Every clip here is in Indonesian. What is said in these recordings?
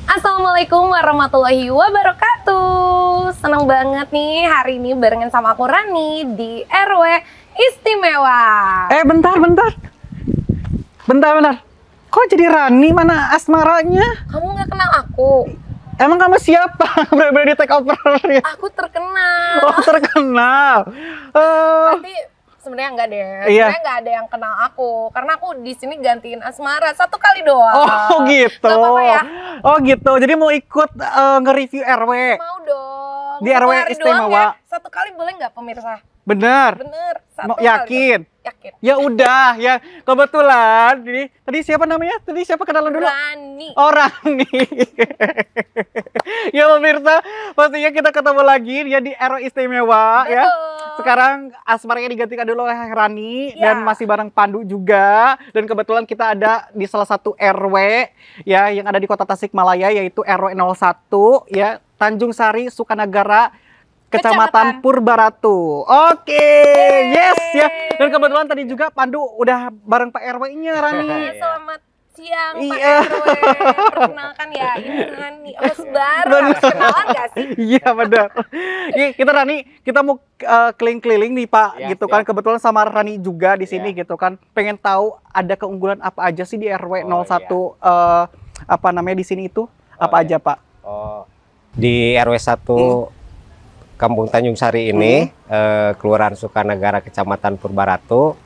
Assalamualaikum warahmatullahi wabarakatuh. Senang banget nih hari ini barengan sama aku Rani di RW Istimewa. Bentar. Kok jadi Rani? Mana asmaranya? Kamu nggak kenal aku? Emang kamu siapa? Berani take over ya? Aku terkenal. Oh, terkenal. Tapi sebenarnya enggak deh. Iya. Sebenarnya nggak ada yang kenal aku karena aku di sini gantiin Asmara 1 kali doang. Oh gitu. Gak apa-apa ya? Oh gitu. Jadi mau ikut nge-review RW? Mau dong. Di RW 1 hari Istimewa. doang ya. 1 kali boleh nggak pemirsa? Bener. 1 Mau kali yakin? doang. Yakin. Ya udah, ya kebetulan. Tadi siapa namanya? Tadi siapa kenalan dulu? Rani. Oh, Rani. Ya pemirsa, pastinya kita ketemu lagi ya di RW Istimewa. Betul. Ya. Sekarang asmaranya digantikan dulu oleh Rani Ya. dan masih bareng Pandu juga. Dan kebetulan kita ada di salah satu RW ya yang ada di Kota Tasikmalaya, yaitu RW 01 ya, Tanjung Sari, Sukanagara, Kecamatan Purbaratu. Oke, yes ya. Dan kebetulan tadi juga Pandu udah bareng Pak RW-nya, Rani. Selamat siang Iya. Pak RW. Perkenalkan ya, ini Rani. Host baru, harus kenalan gak sih? Iya benar. Kita Rani, kita mau keliling-keliling nih Pak, Ya, gitu siap. kan. Kebetulan sama Rani juga di sini Ya. gitu kan. Pengen tahu ada keunggulan apa aja sih di RW 01 Oh, apa namanya di sini itu? Apa aja Pak? Oh, di RW 1 Kampung Tanjung Sari ini, Kelurahan Sukanagara, Kecamatan Purbaratu,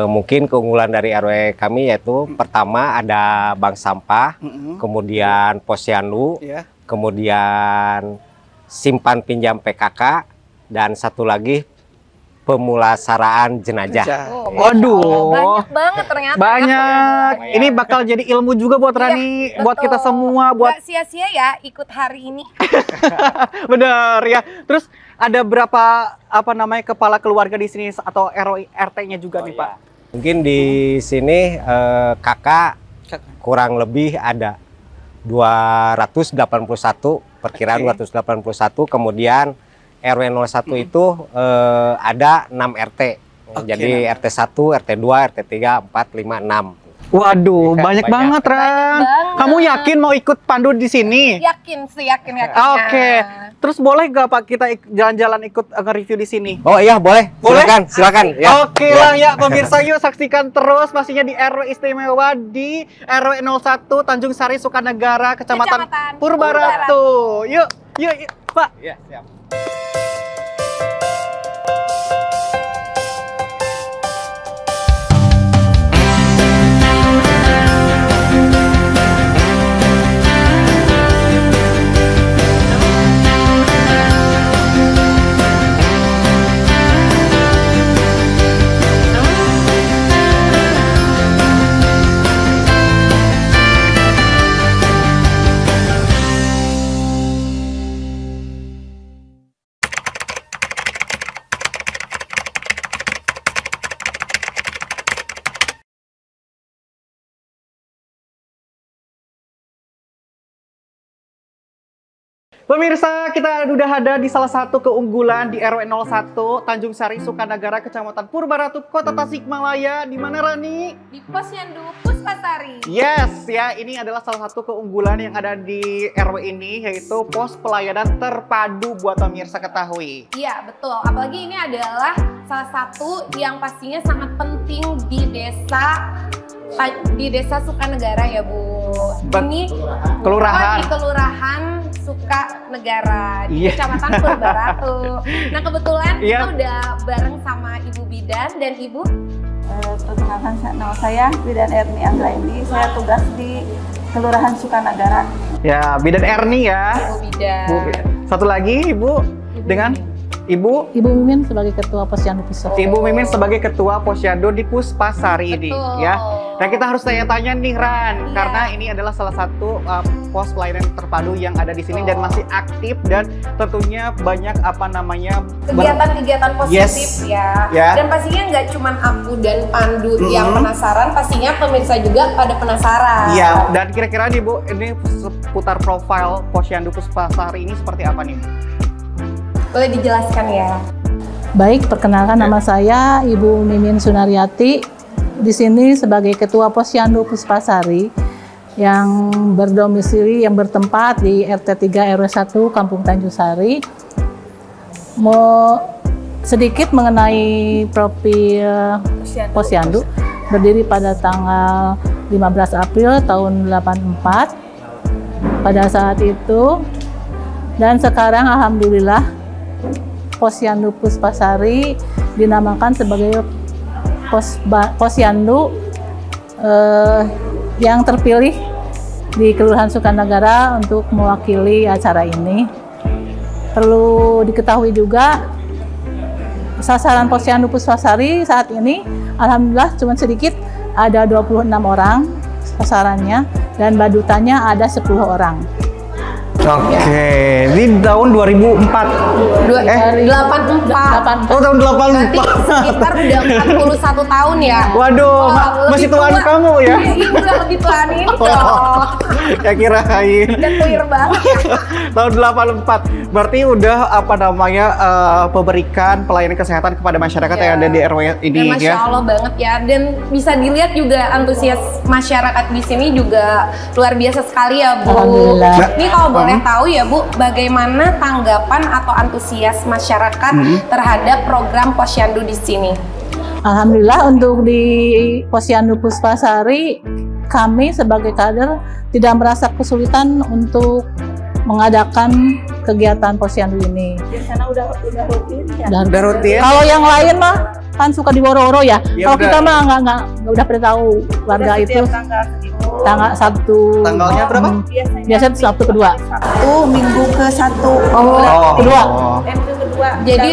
mungkin keunggulan dari RW kami yaitu pertama ada bank sampah, kemudian posyandu, Ya. kemudian simpan pinjam PKK, dan satu lagi pemulasaraan jenazah. Oh, Waduh. banyak banget ternyata. Banyak. Ya. Ini bakal jadi ilmu juga buat Rani, buat betul. kita semua, buat Gak sia-sia ya ikut hari ini. bener ya. Terus ada berapa apa namanya kepala keluarga di sini atau RW RT-nya juga nih Pak? Mungkin di sini kakak kurang lebih ada 281, perkiraan Oke. 281, kemudian RW 01 itu ada 6 RT. Oke, Jadi 6. RT 1, RT 2, RT 3, 4, 5, 6. Waduh, Iya, banyak banyak. banget Ran. banget. Kamu yakin mau ikut Pandu di sini? Yakin sih, yakin. Oke. Terus boleh gak Pak kita jalan-jalan ikut nge-review di sini? Oh iya, boleh. Boleh? Silakan. Ya. Oke lah ya pemirsa, yuk saksikan terus pastinya di RW Istimewa di RW 01 Tanjung Sari Sukanagara Kecamatan Kecamatan Purbaratu. Yuk Pak. Iya, siap. Pemirsa, kita udah ada di salah satu keunggulan di RW 01 Tanjung Sari Sukanagara Kecamatan Purbaratu Kota Tasikmalaya. Di mana Rani? Di Posyandu Puspasari. Yes, ya ini adalah salah satu keunggulan yang ada di RW ini, yaitu pos pelayanan terpadu buat pemirsa ketahui. Iya, betul. Apalagi ini adalah salah satu yang pastinya sangat penting di desa Sukanagara ya, Bu. Ini Kelurahan. di Kelurahan Sukanagara di Iya. Kecamatan Purbaratu. Nah, kebetulan Iya. kita udah bareng sama Ibu Bidan dan Ibu. Perkenalkan, nama saya Bidan Erni Anggraini. Saya tugas di Kelurahan Sukanagara. Ya, Bidan Erni ya. Ibu Bidan. Bu, satu lagi Ibu dengan Ibu Mimin sebagai Ketua Posyandu Pusat. Ibu Mimin sebagai Ketua Posyandu di Puspasari ini Betul. ya. Nah, kita harus tanya-tanya nih Ran, Iya. karena ini adalah salah satu pos pelayanan terpadu yang ada di sini dan masih aktif dan tentunya banyak apa namanya Kegiatan-kegiatan positif Yes. ya. Ya. Dan pastinya nggak cuman aku dan Pandu yang penasaran, pastinya pemirsa juga pada penasaran. Iya, dan kira-kira nih Bu, ini seputar profil Posyandu Puspasari ini seperti apa nih? Boleh dijelaskan ya? Baik, perkenalkan nama saya Ibu Mimin Sunaryati. Di sini sebagai Ketua Posyandu Puspasari. yang berdomisili, yang bertempat di RT 3 RW 1 Kampung Tanjung Sari. Mau sedikit mengenai profil Posyandu, berdiri pada tanggal 15 April tahun 84 pada saat itu, dan sekarang alhamdulillah Posyandu Puspasari dinamakan sebagai Posyandu yang terpilih di Kelurahan Sukanagara untuk mewakili acara ini. Perlu diketahui juga, sasaran Posyandu Puspasari saat ini alhamdulillah cuma sedikit, ada 26 orang sasarannya, dan badutannya ada 10 orang. Oke, ini tahun 2004. 84. Oh, tahun Berarti 84. sekitar udah 41 tahun ya. Waduh, masih lebih tuan tua. kamu ya? Iya, udah lebih tuaan ini dong. Ya kirain. Udah clear banget ya. Tahun 84. Berarti udah apa namanya memberikan pelayanan kesehatan kepada masyarakat yang ada di RW ini Dan Masya ya. Allah banget ya. Dan bisa dilihat juga antusias masyarakat di sini juga luar biasa sekali ya Bu. Alhamdulillah. Ini kalau boleh tahu ya Bu, bagaimana tanggapan atau antusias masyarakat terhadap program Posyandu di sini? Alhamdulillah untuk di Posyandu Puspasari, kami sebagai kader tidak merasa kesulitan untuk mengadakan kegiatan Posyandu ini. Biasanya udah rutin ya. Udah rutin. Kalau yang lain mah kan suka diworo-woro ya. Ya, Kalau kita mah nggak udah pernah tahu warga itu Tanggal segitu. tanggal 1. Tanggalnya berapa? Biasanya Sabtu kedua. Minggu ke-1. Kedua. Minggu kedua. Jadi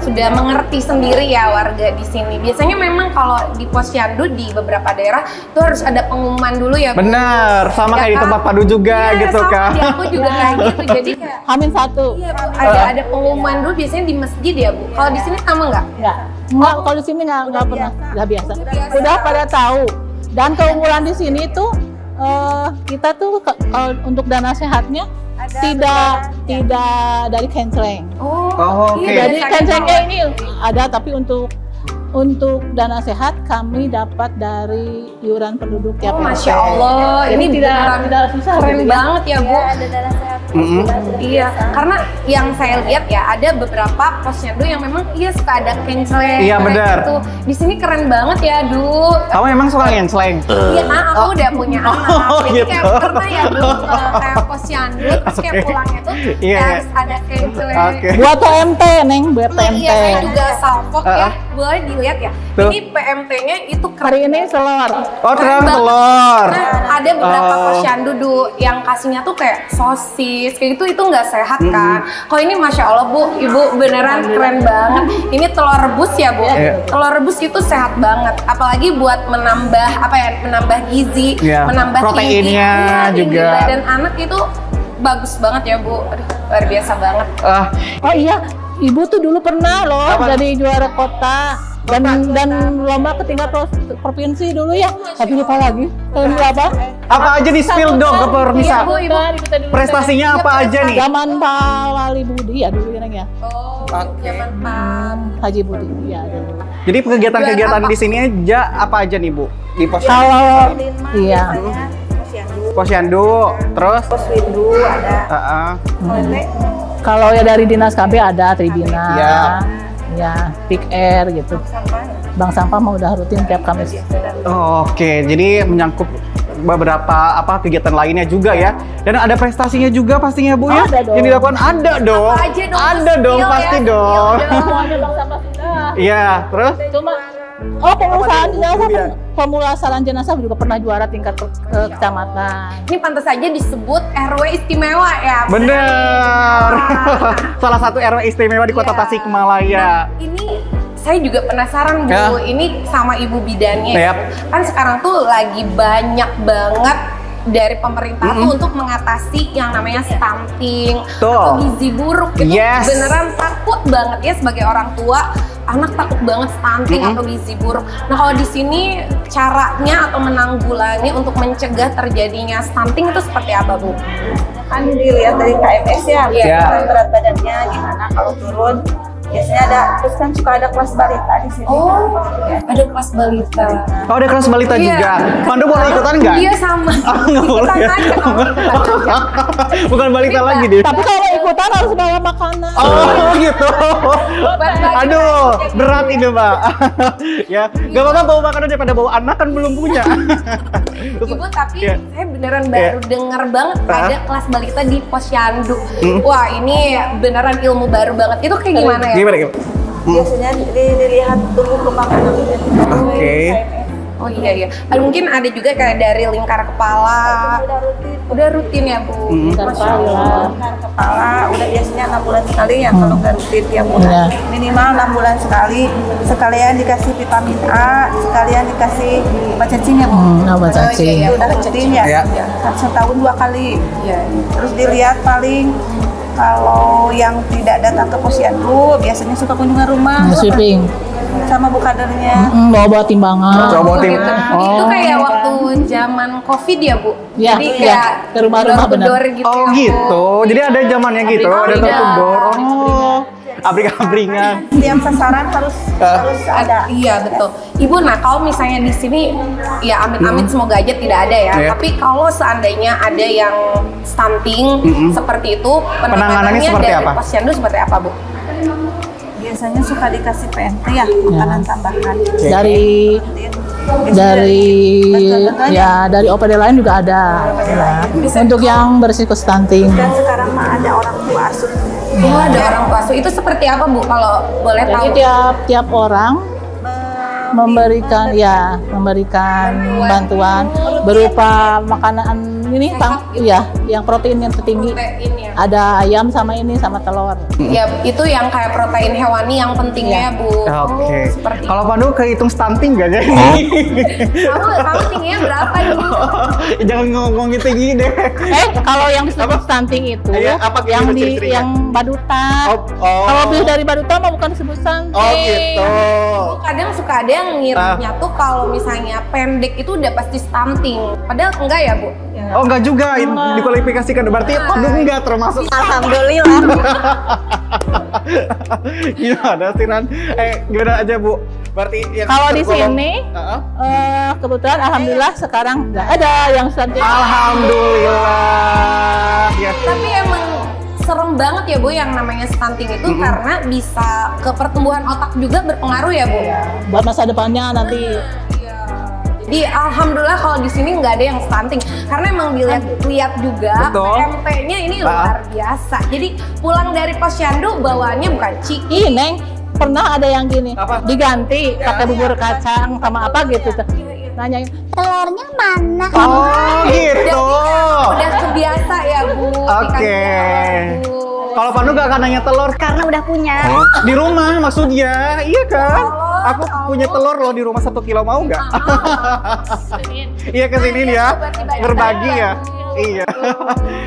sudah mengerti sendiri ya warga di sini. Biasanya memang kalau di Posyandu di beberapa daerah itu harus ada pengumuman dulu ya Bu. Bener, sama Ya kayak di kan? tempat padu juga Iya, gitu sama kan. di aku juga kayak gitu. Jadi kayak Hamin 1. iya Bu, ada pengumuman dulu biasanya di masjid ya Bu. Kalau di sini sama nggak? Enggak, kalau di sini nggak pernah, udah biasa. Udah pada tahu. Dan keunggulan di sini tuh kita tuh kalau untuk dana sehatnya tidak dari canceleng. Oh, oke. Jadi biasanya cancelengnya kalau- ini ada, tapi untuk dana sehat kami dapat dari iuran penduduk tiap Oh, RT. Masya Allah, Jadi ini tidak beneran susah keren gitu ya. banget ya Bu. Ada darah sehat. Iya, karena yang saya lihat ya ada beberapa Posyandu yang memang suka ada canceleng. Iya, kayak benar. gitu. Di sini keren banget ya, Du. Kamu emang suka ngensleng? Iya, aku udah punya anak. Jadi gitu. kayak pernah ya Du kayak Posyandu, terus kayak pulangnya tuh Iya, kayak harus ada canceleng. Oke. Buat PMT, Neng, buat Nah, PMT. iya, saya juga salfok ya. Boleh dilihat ya. Tuh. Ini PMT-nya itu keren. Hari ini selor. Oh, terang banget. telur. Nah, ada beberapa Posyandu yang kasihnya tuh kayak sosis, kayak gitu, itu nggak sehat kan. Kalau ini Masya Allah Bu, Ibu beneran keren banget. Ini telur rebus ya Bu. Iya. Telur rebus itu sehat banget, apalagi buat menambah gizi, Iya, menambah proteinnya tinggi. Iya, tinggi juga. badan anak itu bagus banget ya Bu. Aduh, luar biasa banget. Oh iya, Ibu tuh dulu pernah loh Apa? jadi juara kota dan lomba ke tingkat provinsi dulu ya. Tapi lupa lagi tahun berapa? Apa aja di spill dong ke Permisa? Iya, Bu, Ibu. Prestasinya apa aja nih? Zaman Pak Wali Budi ya dulu ya. Oh, zaman Pak. Haji Budi ya dulu. Jadi kegiatan-kegiatan Apa? di sini aja apa aja nih Bu? Di Posyandu, Kalau iya, Posyandu, terus Poswindu ada. kalau ya dari Dinas KB ada Tribina, Iya. ya Pick Air gitu. Bank sampah mau udah rutin tiap Kamis. Oke, jadi menyangkut beberapa kegiatan lainnya juga ya. Dan ada prestasinya juga pastinya Bu ya. Ada dong. Yang dilakukan ada dong. Apa aja dong? Ada dong, Skill ya, pasti skill dong. Semuanya bank sampah sudah. Iya, terus Cuma pemulasaran jenazah juga pernah juara tingkat kecamatan. Ini pantas saja disebut RW istimewa ya. bener. Salah satu RW istimewa di Kota Iya. Tasikmalaya. Ini saya juga penasaran Bu, Ya. ini sama Ibu bidannya ya. Yap. Kan sekarang tuh lagi banyak banget dari pemerintah tuh untuk mengatasi yang namanya stunting Tuh. atau gizi buruk gitu. Yes. Beneran takut banget ya sebagai orang tua, anak takut banget stunting atau gizi buruk. Nah, kalau di sini caranya atau menanggulangi untuk mencegah terjadinya stunting itu seperti apa Bu? Kan dilihat dari KMS ya, Iya. berat badannya gimana, kalau turun Biasanya ada, terus kan suka ada kelas balita di sini. Oh, Ya. ada kelas balita. Oh, ada kelas balita Iya. juga. Pandu boleh ikutan nggak? Iya sama. Oh, nggak boleh. Ikutan aja kalau ikutan aja. Bukan balita Tapi, lagi Mbak, dia. Tapi kalau ikutan harus bawa makanan. Oh, gitu. Bagi-bagi Aduh, aja. berat ini, Mbak. Ya, nggak apa-apa bawa makanan daripada bawa anak kan belum punya. Ibu, tapi Iya. saya beneran baru denger banget Hah? ada kelas balita di Posyandu. Wah, ini beneran ilmu baru banget. Itu kayak gimana ya? Gimana? Biasanya dilihat tumbuh kembang anaknya. Oke. Oh iya iya. Mungkin ada juga kayak dari lingkar kepala. Udah rutin. Udah rutin ya, Bu. Masya Allah. Lingkar kepala udah biasanya 6 bulan sekali ya kalau nggak rutin tiap bulan. Iya. Minimal 6 bulan sekali. Sekalian dikasih vitamin A, sekalian dikasih obat cacing ya Bu. Obat cacing. Itu udah rutin ya. Iya. Setahun 2 kali. Iya. Terus dilihat paling kalau yang tidak datang ke posyandu biasanya suka kunjungan rumah Sweeping. sama bu kadernya. Bawa timbangan. Coba tim. Gitu. Itu kayak waktu zaman COVID ya, Bu? Iya, Jadi iya. kayak Ke rumah-rumah gedor-gedor gitu. Oh ya, Bu. gitu. Jadi ada zamannya gitu, ada Abrik-abringan. tertundor. Oh. Abrik-abringan. Setiap sasaran harus ada. Iya betul. Ibu, nah kalau misalnya di sini ya amit-amit semoga aja tidak ada ya. Iya. Tapi kalau seandainya ada yang stunting seperti itu, Penanganannya seperti dari apa? Posyandu seperti apa, Bu? Biasanya suka dikasih PNT ya, makanan tambahan. Dari dari OPD lain juga ada. Ya. Untuk yang berisiko stunting. Dan sekarang mah ada orang tua asuh. Oh, ada orang tua asuh. Itu seperti apa, Bu? Kalau boleh tahu. Jadi tiap orang memberikan bantuan berupa makanan ini yang protein yang tertinggi. Protein ya. Ada ayam sama ini sama telur. Ya, itu yang kayak protein hewani yang pentingnya, Bu. Oke. Seperti Kalau Pandu kehitung stunting nggak jadi? kamu tingginya berapa nih, Bu? Jangan ngomongin tinggi deh. Kalau yang disebut stunting itu Iya, apa yang ciri-cirinya? yang badutan. Oh. Kalau lebih dari badutan mah bukan disebut stunting. Oh gitu. Bu, kadang suka ada yang ngiranya tuh kalau misalnya pendek itu udah pasti stunting. Padahal enggak ya, Bu? Oh enggak juga, dikualifikasikan berarti Pandu enggak termasuk. Alhamdulillah. Gimana sih Nan? Gimana aja Bu? Berarti yang Kalau di tergolong- sini Heeh. kebetulan alhamdulillah sekarang nggak ada yang stunting. Alhamdulillah. Ya. Tapi emang serem banget ya, Bu, yang namanya stunting itu karena bisa ke pertumbuhan otak juga berpengaruh ya, Bu? Buat masa depannya nanti. Iya. Jadi alhamdulillah kalau di sini nggak ada yang stunting karena emang dilihat juga Betul. PMP-nya ini luar biasa. Jadi pulang dari Posyandu bawaannya bukan ciki. Ih, Neng, pernah ada yang gini, Apa? diganti pakai bubur kacang sama apa gitu. Nanyain, Telurnya mana? Oh gitu. Udah kebiasa ya, Bu. Oke. dikasih telur, Bu. Kalau Pandu gak akan nanya telur Karena udah punya. di rumah maksudnya, iya kan? Aku punya telur loh di rumah 1 kilo, mau nggak? Iya kesini ya, berbagi ya. Iya.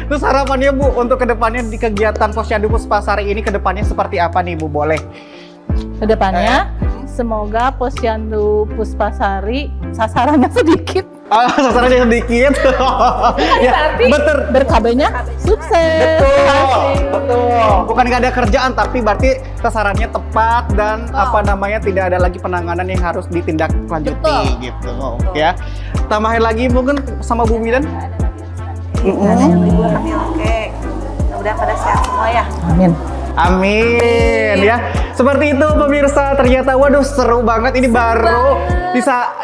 Terus harapannya Bu untuk kedepannya di kegiatan Posyandu Puspasari ini kedepannya seperti apa nih Bu? Boleh? kedepannya semoga Posyandu Puspasari sasarannya sedikit. Sasarannya sedikit. Ya, betul. Berkabenya sukses. Betul. Bukan nggak ada kerjaan, tapi berarti sasarannya tepat dan apa namanya tidak ada lagi penanganan yang harus ditindaklanjuti Betul. gitu. Ya. Tambahin lagi mungkin sama Bu Midan. Ada yang ibu hamil, oke. Mudah pada sehat semua ya. Amin. Amin ya. Seperti itu pemirsa, ternyata waduh seru banget ini baru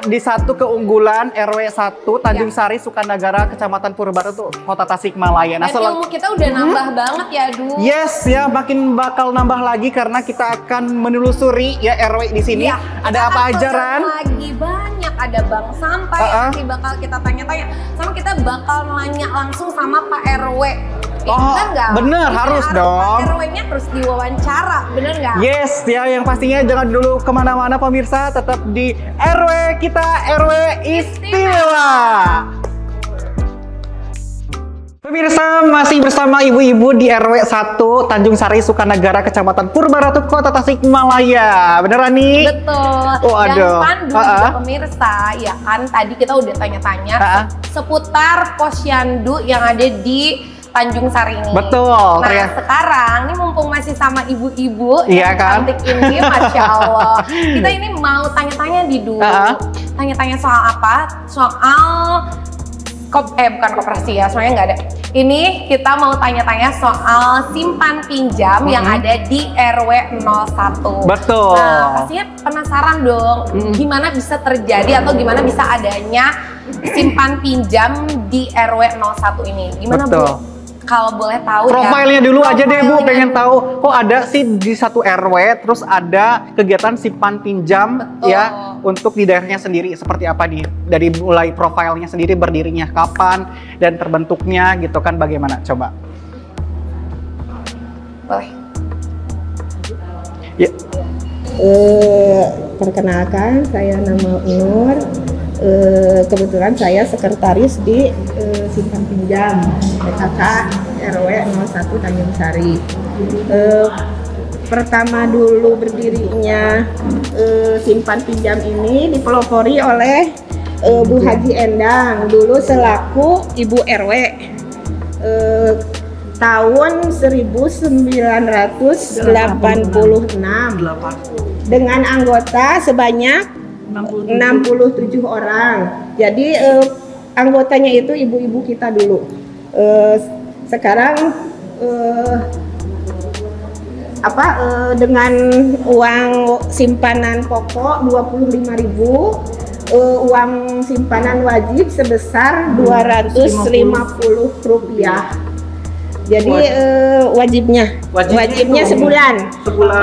di satu keunggulan RW 1 Tanjung Sari Sukanagara Kecamatan Purbaratu Kota Tasikmalaya. Nah, Dan ilmu kita udah nambah banget ya, Du. yes ya, makin bakal nambah lagi karena kita akan menelusuri ya RW di sini. Iya, Ada kita apa akan aja telusuri Ran? Lagi banyak, ada bank sampah yang nanti bakal kita tanya-tanya. Sama kita bakal nanya langsung sama Pak RW. Oh, bener nggak? bener, Ini harus dong. Pak RW-nya harus diwawancara, bener nggak? Yes, ya yang pastinya jangan dulu kemana-mana pemirsa, tetap di RW kita, RW Istimewa. Pemirsa, masih bersama ibu-ibu di RW 1 Tanjung Sari Sukanagara Kecamatan Purbaratu Kota Tasikmalaya. Beneran nih? Betul. Oh, aduh. Dan Pandu juga pemirsa, ya kan tadi kita udah tanya-tanya seputar Posyandu yang ada di Tanjung Sari ini. Betul. Nah sekarang ini mumpung masih sama ibu-ibu Iya yang kan? cantik ini, Masya Allah. Kita ini mau tanya-tanya di dulu. Tanya-tanya soal apa? Soal bukan koperasi ya, soalnya nggak ada. Ini kita mau tanya-tanya soal simpan pinjam yang ada di RW 01. Betul. Nah, pastinya penasaran dong, gimana bisa terjadi atau gimana bisa adanya simpan pinjam di RW 01 ini. Gimana Betul. Bu? Kalau boleh tahu Profilnya ya. dulu aja deh Bu, Profilnya pengen dulu. tahu kok ada sih di satu RW terus ada kegiatan simpan pinjam Betul. ya untuk di daerahnya sendiri seperti apa nih, dari mulai profilnya sendiri berdirinya kapan dan terbentuknya gitu kan, bagaimana coba? Boleh. Ya. Perkenalkan, saya nama Nur. Kebetulan saya sekretaris di simpan pinjam PKK RW 01 Tanjung Sari. Pertama dulu berdirinya simpan pinjam ini dipelopori oleh Bu Haji Endang, dulu selaku Ibu RW. Tahun 1986 dengan anggota sebanyak 67 orang. Jadi anggotanya itu ibu-ibu kita dulu. Sekarang dengan uang simpanan pokok 25.000, uang simpanan wajib sebesar 250 rupiah. Jadi wajibnya sebulan.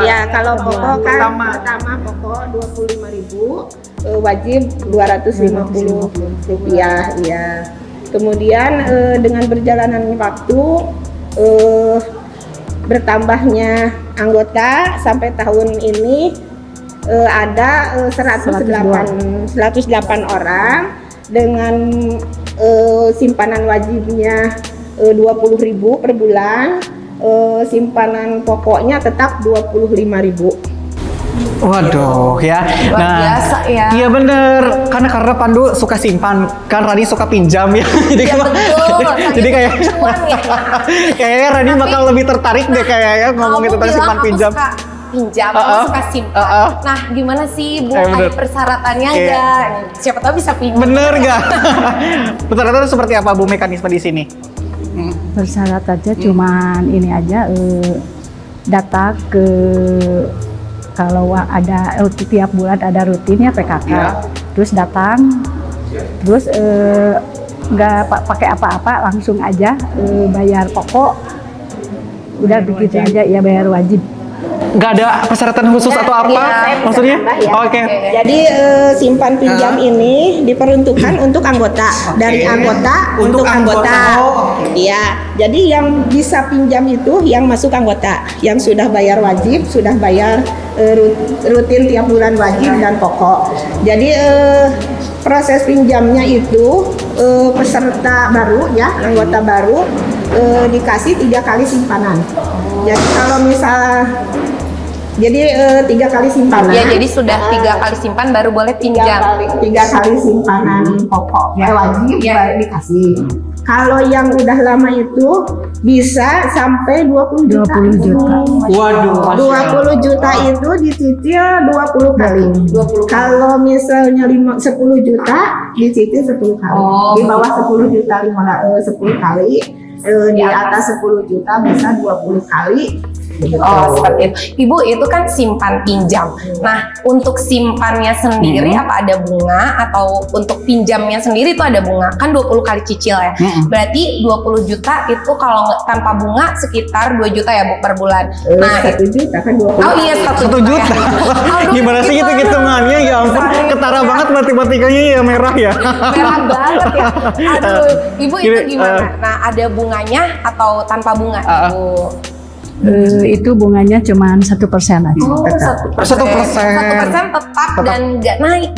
Ya, kalau pokok kan pertama pokok 25.000, wajib 250 rupiah. Ya. Kemudian dengan berjalannya waktu, bertambahnya anggota sampai tahun ini ada 108 orang dengan simpanan wajibnya 20.000 per bulan, simpanan pokoknya tetap 25.000. Waduh ya. Luar biasa ya. Iya bener, karena Pandu suka simpan, kan Rani suka pinjam ya. Jadi Ya betul. jadi kayak Cuan ya. kayaknya Rani bakal lebih tertarik deh kayaknya ngomongin Kamu tentang bilang simpan aku pinjam. suka pinjam, aku suka simpan. Nah, gimana sih Bu? bener. Ada persyaratannya nggak? Siapa tahu bisa pinjam. Bener nggak? Persyaratan seperti apa Bu mekanisme di sini? Persyaratannya cuman ini aja, data ke, kalau ada tiap bulan ada rutinnya PKK, terus datang, terus nggak pakai apa-apa, langsung aja bayar pokok, udah begitu aja ya, bayar wajib. Nggak ada persyaratan khusus atau apa? Maksudnya? Oke. Jadi simpan pinjam ini diperuntukkan untuk anggota, dari anggota untuk anggota. Iya. Jadi yang bisa pinjam itu yang masuk anggota, yang sudah bayar wajib, sudah bayar rutin tiap bulan wajib dan pokok. Jadi proses pinjamnya itu peserta baru ya, anggota baru dikasih 3 kali simpanan. Jadi kalau misal 3 kali simpanan. Ya, jadi sudah 3 kali simpan baru boleh pinjam. 3 kali simpanan pokok wajib dikasih. Kalau yang udah lama itu bisa sampai 20 juta. Waduh. 20 juta itu dicicil 20 kali. Kalau misalnya 10 juta dicicil 10 kali. Di bawah 10 juta 10 kali. Di atas 10 juta bisa 20 kali. Oh, seperti itu. Ibu, itu kan simpan pinjam. Nah, untuk simpannya sendiri apa ada bunga, atau untuk pinjamnya sendiri itu ada bunga? Kan 20 kali cicil ya. Berarti 20 juta itu kalau tanpa bunga sekitar 2 juta ya Bu per bulan. Nah, 1 juta kan 20. oh iya 1 juta. Gimana sih itu hitungannya? Ya ampun, ketara banget matematikanya ya, merah ya. Merah banget ya. Aduh, Ibu itu gimana? Nah, ada bunganya atau tanpa bunga, Ibu? Itu bunganya cuma 1% aja. Oh, 1%. 1%. 1% tetap dan nggak naik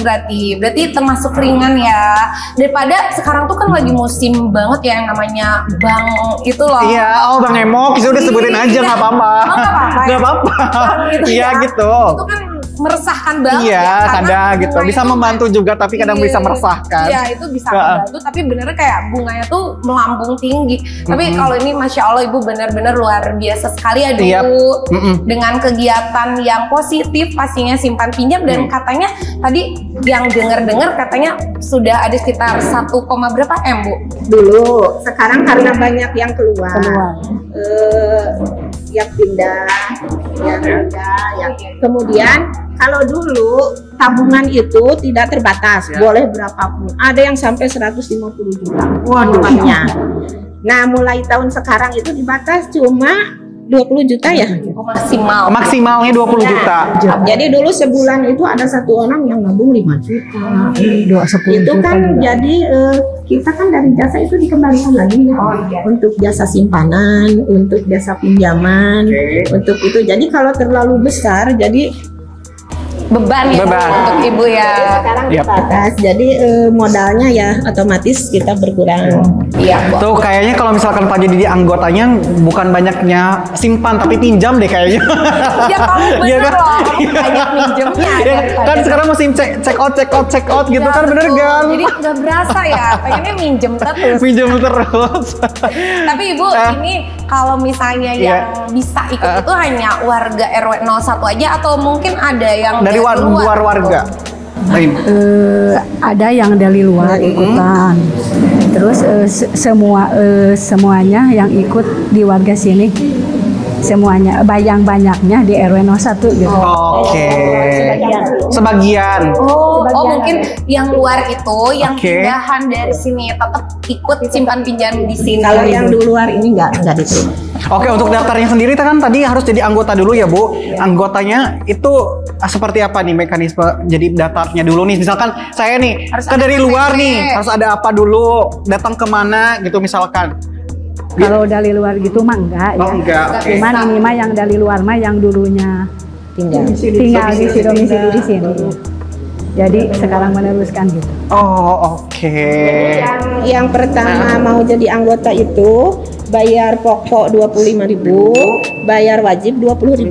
berarti termasuk ringan ya. Daripada sekarang tuh kan lagi musim banget ya yang namanya bank itu loh. Iya, oh Bang Emok, sudah sebutin aja nggak apa-apa. Oh, nggak apa-apa. Nggak apa-apa. Bank gitu Iya ya. gitu. Itu kan meresahkan banget Iya, ya, karena kadang gitu. bunga Bisa itu membantu juga, tapi kadang bisa meresahkan. Iya, itu bisa membantu, tapi benernya kayak bunganya tuh melambung tinggi. Tapi kalau ini Masya Allah Ibu benar-benar luar biasa sekali ya dulu. Yap. Dengan kegiatan yang positif pastinya simpan pinjam, dan katanya tadi yang dengar-dengar katanya sudah ada sekitar 1, berapa M Bu? Dulu, sekarang karena banyak yang keluar. Yang pindah, kemudian kalau dulu tabungan itu tidak terbatas, boleh berapapun. Ada yang sampai 150 juta uangnya. Nah, mulai tahun sekarang itu dibatas cuma 20 juta ya? Maksimal. Maksimalnya 20 juta. Jadi dulu sebulan itu ada satu orang yang nabung 5 juta. Itu kan jadi kita kan dari jasa itu dikembalikan lagi ya. Untuk jasa simpanan, untuk jasa pinjaman, untuk itu. Jadi kalau terlalu besar jadi beban ya untuk Ibu ya. Sekarang dibatas. Jadi modalnya ya otomatis kita berkurang. Iya. Tuh kayaknya kalau misalkan Pak jadi anggotanya bukan banyaknya simpan tapi pinjam deh kayaknya. Ya kamu bener loh, banyak minjemnya. Ya, kan sekarang musim check out gitu kan, bener kan? Jadi nggak berasa ya, pengennya minjem terus. Pinjam terus. Tapi Ibu, ini kalau misalnya yang bisa ikut itu hanya warga RW 01 aja, atau mungkin ada yang dari luar warga? Ada yang dari luar ikutan. Terus semuanya yang ikut di warga sini, semuanya banyaknya di RW 01 gitu. Oke. Sebagian. Oh, mungkin yang luar itu yang pindahan dari sini tetap ikut simpan pinjam di sini. Kalau yang di luar ini nggak diterima. Oke, untuk daftarnya sendiri kan tadi harus jadi anggota dulu ya Bu. Anggotanya itu seperti apa nih mekanisme jadi daftarnya dulu nih? Misalkan saya nih kan dari luar nih, harus ada apa dulu? Datang kemana gitu misalkan? Kalau dari luar gitu mah enggak ya. Enggak. Cuman ini mah yang dari luar mah yang dulunya tinggal di domisili di sini. Jadi sekarang meneruskan gitu. Oh, oke. Yang pertama mau jadi anggota itu bayar pokok 25.000, bayar wajib 20.000.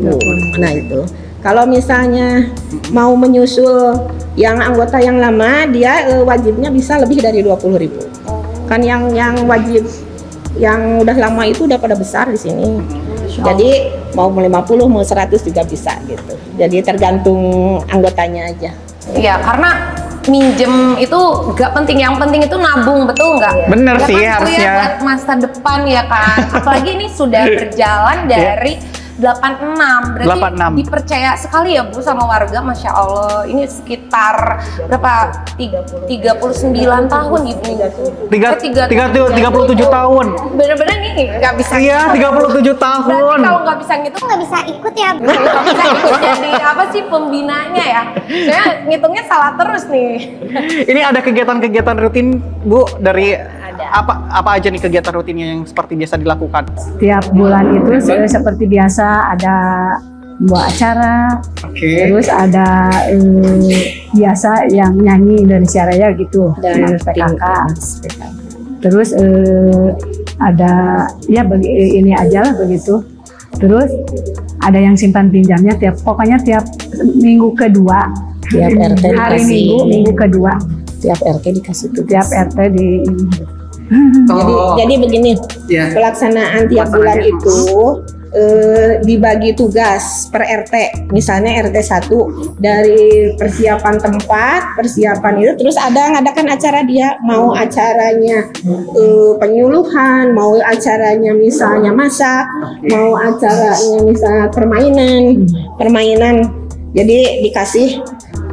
Nah itu. Kalau misalnya mau menyusul yang anggota yang lama, dia wajibnya bisa lebih dari 20.000. Kan yang wajib yang udah lama itu udah pada besar di sini. Jadi mau 50, mau 100 juga bisa gitu. Jadi tergantung anggotanya aja. Iya, karena minjem itu gak penting, yang penting itu nabung, betul nggak? Bener ya sih kan, harusnya. Ya, buat masa depan ya kan. Apalagi ini sudah berjalan dari 86, berarti 86. dipercaya sekali ya Bu sama warga, Masya Allah. Ini sekitar berapa? 39 tahun Ibu. 37 tahun. Bener-bener nih nggak bisa. Iya, 37 tahun. Berarti kalau nggak bisa ngitung Nggak bisa ikut ya, Bu. nggak bisa ikut jadi apa sih pembinanya ya? Saya ngitungnya salah terus nih. Ini ada kegiatan-kegiatan rutin Bu dari apa aja nih kegiatan rutinnya yang seperti biasa dilakukan? Tiap bulan itu seperti biasa ada buat acara, terus ada biasa yang nyanyi Indonesia Raya gitu, dan PKK. Terus ada ya ini aja lah begitu. Terus ada yang simpan pinjamnya pokoknya tiap minggu kedua. Tiap RT hari dikasih. minggu kedua. Tiap RT dikasih tugas. Tiap RT di Jadi begini, pelaksanaan tiap bulan itu dibagi tugas per RT. Misalnya RT 1 dari persiapan tempat, persiapan itu, terus ada ngadakan acara dia, mau acaranya penyuluhan, mau acaranya misalnya masak, mau acaranya misalnya permainan. Jadi dikasih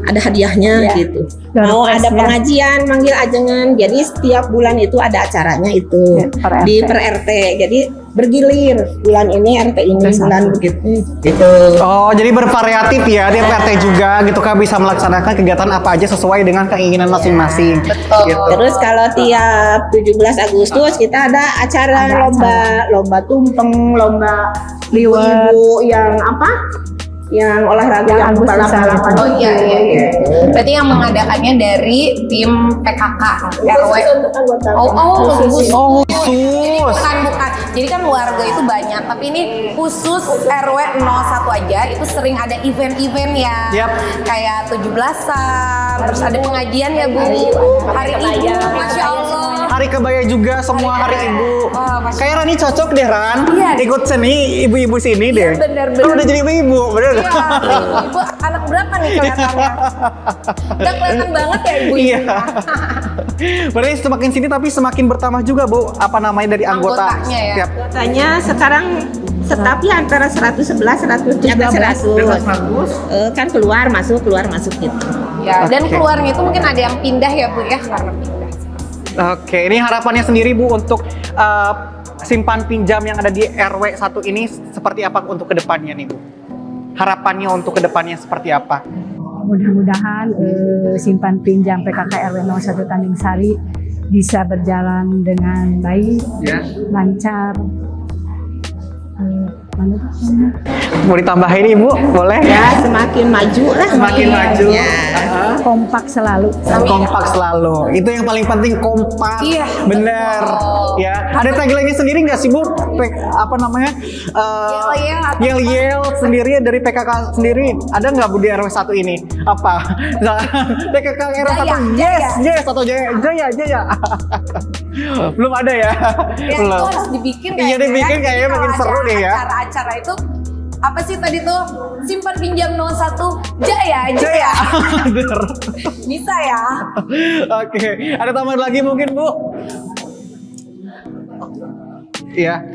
ada hadiahnya gitu. Mau ada pengajian, manggil ajengan. Jadi setiap bulan itu ada acaranya itu di per RT. Jadi bergilir. Bulan ini RT ini, bulan begitu. Gitu. Oh, jadi bervariatif ya tiap RT juga gitu kan, bisa melaksanakan kegiatan apa aja sesuai dengan keinginan masing-masing. Betul. Gitu. Terus kalau tiap 17 Agustus kita ada acara lomba tumpeng, lomba ibu yang apa? yang olahraga yang balap-balapan. Oh iya. Berarti yang mengadakannya dari tim PKK RW. Untuk anggota. Khusus. Khusus. Bukan. Jadi kan warga itu banyak, tapi ini khusus RW 01 aja. Itu sering ada event-event ya. Yap. Kayak 17-an, terus ada pengajian ya Bu. Hari Ibu, Masya Allah. Hari kebaya juga, semua hari ibu. Kayak Rani cocok deh Ran. Iya. Ikut seni ibu-ibu sini deh. Bener. Kan udah jadi ibu-ibu, bener. Iya, ibu anak berapa nih kelihatannya? Udah kelihatan banget ya ibu. Iya. Berarti semakin sini tapi semakin bertambah juga Bu, apa namanya dari anggota. Anggotanya ya. Setiap Anggotanya sekarang stafnya antara 111, 113, kan keluar masuk gitu. Ya, dan Oke. keluarnya itu mungkin ada yang pindah ya Bu ya, karena pindah. Oke, ini harapannya sendiri Bu untuk simpan pinjam yang ada di RW 1 ini seperti apa untuk kedepannya nih Bu? Harapannya untuk kedepannya seperti apa? Mudah-mudahan simpan pinjam PKK RW 01 Tanjung Sari bisa berjalan dengan baik, lancar. Mau ditambahin Ibu? Boleh? Ya, semakin maju lah. Semakin maju. Ya. Kompak selalu. Kompak selalu. Itu yang paling penting, kompak. Iya. Bener. Ya. Ada tagline-nya sendiri nggak sih Bu? Apa namanya? Yel-yel sendiri dari PKK sendiri. Ada nggak Bu di RW 1 ini? Apa? PKK RW 1 yes atau jaya. Belum ada ya? Ya, itu Belum. harus dibikin Iya, dibikin kayaknya makin seru deh ya. Acara-acara itu apa sih tadi tuh? Simpan pinjam 01 Jaya. Bener. Bisa ya. Oke, ada tambahan lagi mungkin Bu? Iya.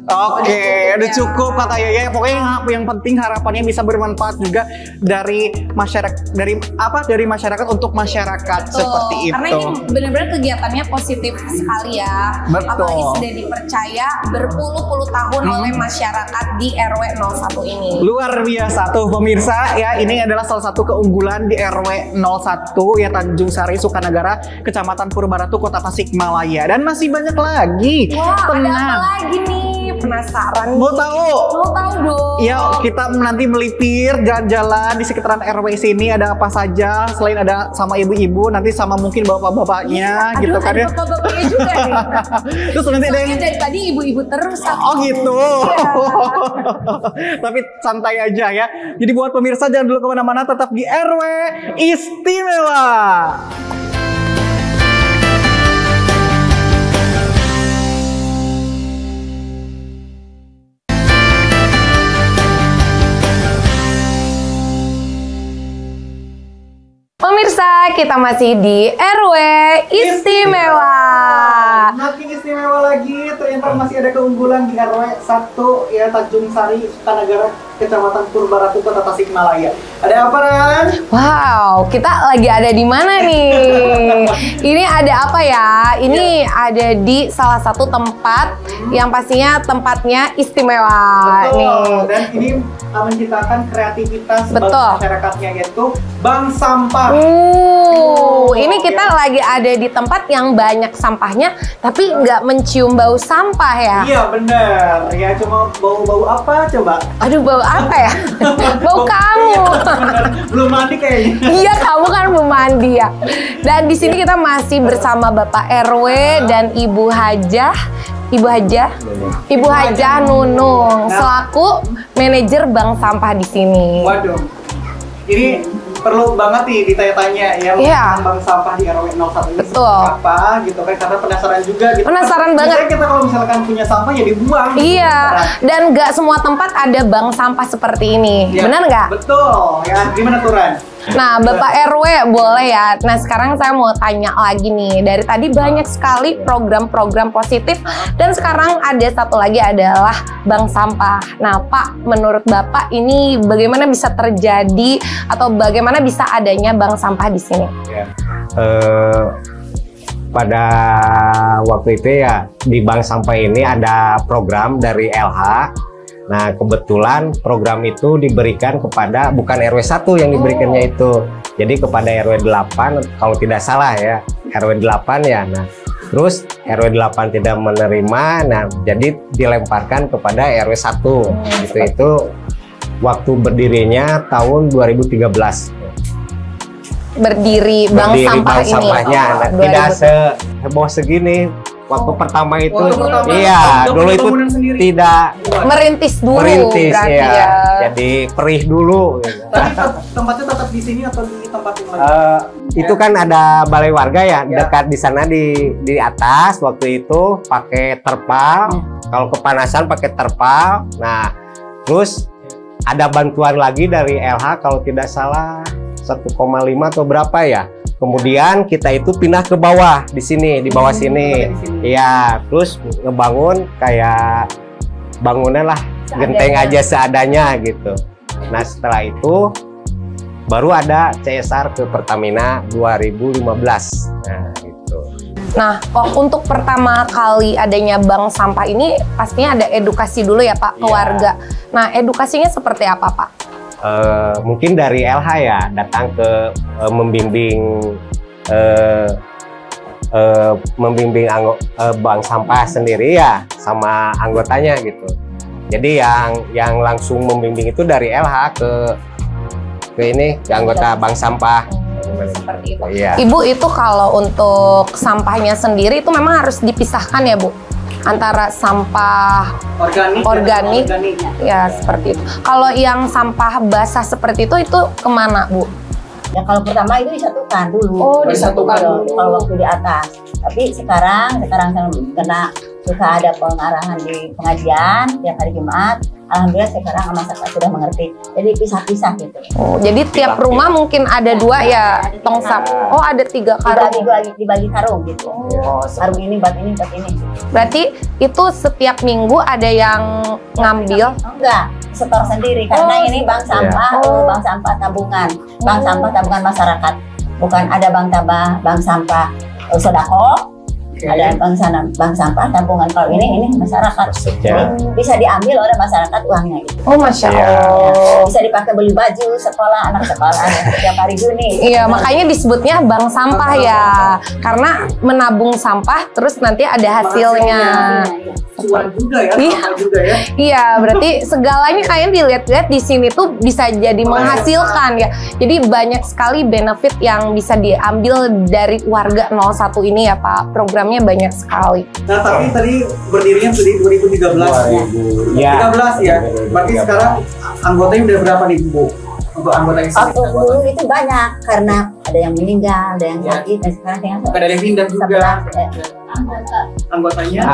Oke, udah cukup kata Yaya. Pokoknya yang penting harapannya bisa bermanfaat juga dari masyarakat, dari masyarakat untuk masyarakat. Betul. Seperti itu. Karena ini benar-benar kegiatannya positif sekali ya. Betul. Apalagi sudah dipercaya berpuluh-puluh tahun oleh masyarakat di RW 01 ini. Luar biasa tuh pemirsa ya, ini adalah salah satu keunggulan di RW 01 ya, Tanjung Sari Sukanagara, Kecamatan Purbaratu, Kota Tasikmalaya, dan masih banyak lagi. Wah, ada Tenang. apa lagi nih? Penasaran. Mau tahu? Mau tahu dong. Ya, kita nanti melipir jalan-jalan di sekitaran RW sini, ada apa saja selain ada sama ibu-ibu, nanti sama mungkin bapak-bapaknya gitu kan ya. Ada bapak-bapaknya juga nih. Terus nanti ada yang Soalnya dari tadi ibu-ibu terus. oh gitu. Tapi santai aja ya. Jadi buat pemirsa jangan dulu kemana-mana, tetap di RW Istimewa. Pemirsa, kita masih di RW Istimewa. Makin istimewa lagi, ternyata masih ada keunggulan di RW 1 ya, Tanjung Sari Sukanagara, Kecamatan Purbaratu, Kota Tasikmalaya. Ada apa, Ran? Wow, kita lagi ada di mana nih? Ini ada apa ya? Ini ada di salah satu tempat yang pastinya tempatnya istimewa. Betul. Nih. Dan ini menciptakan kreativitas Betul. bagi masyarakatnya, yaitu bank sampah. Ini kita lagi ada di tempat yang banyak sampahnya, tapi nggak mencium bau sampah ya? Iya bener, ya cuma bau-bau apa coba? Aduh, bau apa ya? Bau kamu. Bener. Belum mandi kayaknya. Iya, kamu kan belum mandi ya. Dan di sini kita masih bersama Bapak RW dan Ibu Hajah Nunung selaku manajer bank sampah di sini. Waduh, ini perlu banget nih ditanya-tanya ya, Iya. bank sampah di RW 01 ini Betul. seperti apa gitu kan, karena penasaran juga gitu. Penasaran banget. Biasanya kita kalau misalkan punya sampah ya dibuang. Iya, Gitu. dan nggak semua tempat ada bank sampah seperti ini. Ya, Benar nggak? Betul, ya gimana tuh Ran? Nah, Bapak RW boleh ya. Nah, sekarang saya mau tanya lagi nih. Dari tadi banyak sekali program-program positif, dan sekarang ada satu lagi adalah bank sampah. Nah, Pak, menurut Bapak ini bagaimana bisa terjadi atau bagaimana bisa adanya bank sampah di sini? Ya. Pada waktu itu ya di bank sampah ini ada program dari LH. Nah, kebetulan program itu diberikan kepada bukan RW 1 yang diberikannya itu. Jadi kepada RW 8 kalau tidak salah ya, RW 8 ya. Nah, terus RW 8 tidak menerima, nah jadi dilemparkan kepada RW 1. Itu waktu berdirinya tahun 2013. Berdiri bank sampah ini. Sampahnya. Nah, tidak seheboh segini. Waktu pertama itu, dulu itu tidak merintis dulu, merintis, berarti ya. ya. Jadi perih dulu. Tempatnya tetap di sini atau di tempat yang lain? Itu kan ada balai warga ya, dekat di sana di atas waktu itu pakai terpal. Kalau kepanasan pakai terpal. Nah, terus ada bantuan lagi dari LH kalau tidak salah 1,5 atau berapa ya. Kemudian kita itu pindah ke bawah di sini, di bawah sini. Iya, terus ngebangun kayak bangunan lah, genteng aja seadanya gitu. Nah, setelah itu baru ada CSR ke Pertamina 2015. Nah, gitu. Nah, untuk pertama kali adanya bank sampah ini pastinya ada edukasi dulu ya Pak ke warga. Nah, edukasinya seperti apa Pak? Mungkin dari LH ya datang ke membimbing bank sampah sendiri ya sama anggotanya gitu. Jadi yang langsung membimbing itu dari LH ke anggota bank sampah. Seperti itu. Iya. Ibu itu kalau untuk sampahnya sendiri itu memang harus dipisahkan ya Bu? Antara sampah organik ya seperti itu. Kalau yang sampah basah seperti itu kemana Bu? Ya kalau pertama itu disatukan dulu. Oh, disatukan dulu. Kalau waktu di atas. Tapi sekarang karena suka ada pengarahan di pengajian tiap hari Jumat. Alhamdulillah sekarang masyarakat sudah mengerti. Jadi pisah-pisah gitu. Oh, jadi tiap rumah mungkin ada 2 ya tong sampah. Oh, ada 3 karung. Dibagi karung gitu. Oh, karung ini, buat ini. Berarti itu setiap minggu ada yang ngambil? Enggak, setor sendiri karena ini bank sampah, bank sampah tabungan, bank sampah tabungan masyarakat. Bukan ada bank sampah sodako. Ada bank sampah tabungan. Kalau ini masyarakat. Bisa diambil oleh masyarakat uangnya gitu. Oh, Masya Allah. Ya, bisa dipakai beli baju sekolah, anak sekolah setiap hari Juni. Iya, makanya disebutnya bank sampah ya. Karena menabung sampah terus nanti ada hasilnya. Cuan juga ya, juga ya. Iya, berarti segalanya kayaknya dilihat-lihat di sini tuh bisa jadi menghasilkan ya. Jadi banyak sekali benefit yang bisa diambil dari warga 01 ini ya Pak. Programnya banyak sekali. Nah, tapi tadi berdirinya di 2013 ya. 13 ya. Berarti sekarang anggotanya udah berapa nih Bu? Untuk anggota yang waktu dulu itu banyak karena ada yang meninggal, ada yang sakit, dan sekarang tinggal ada yang pindah juga. Anggotanya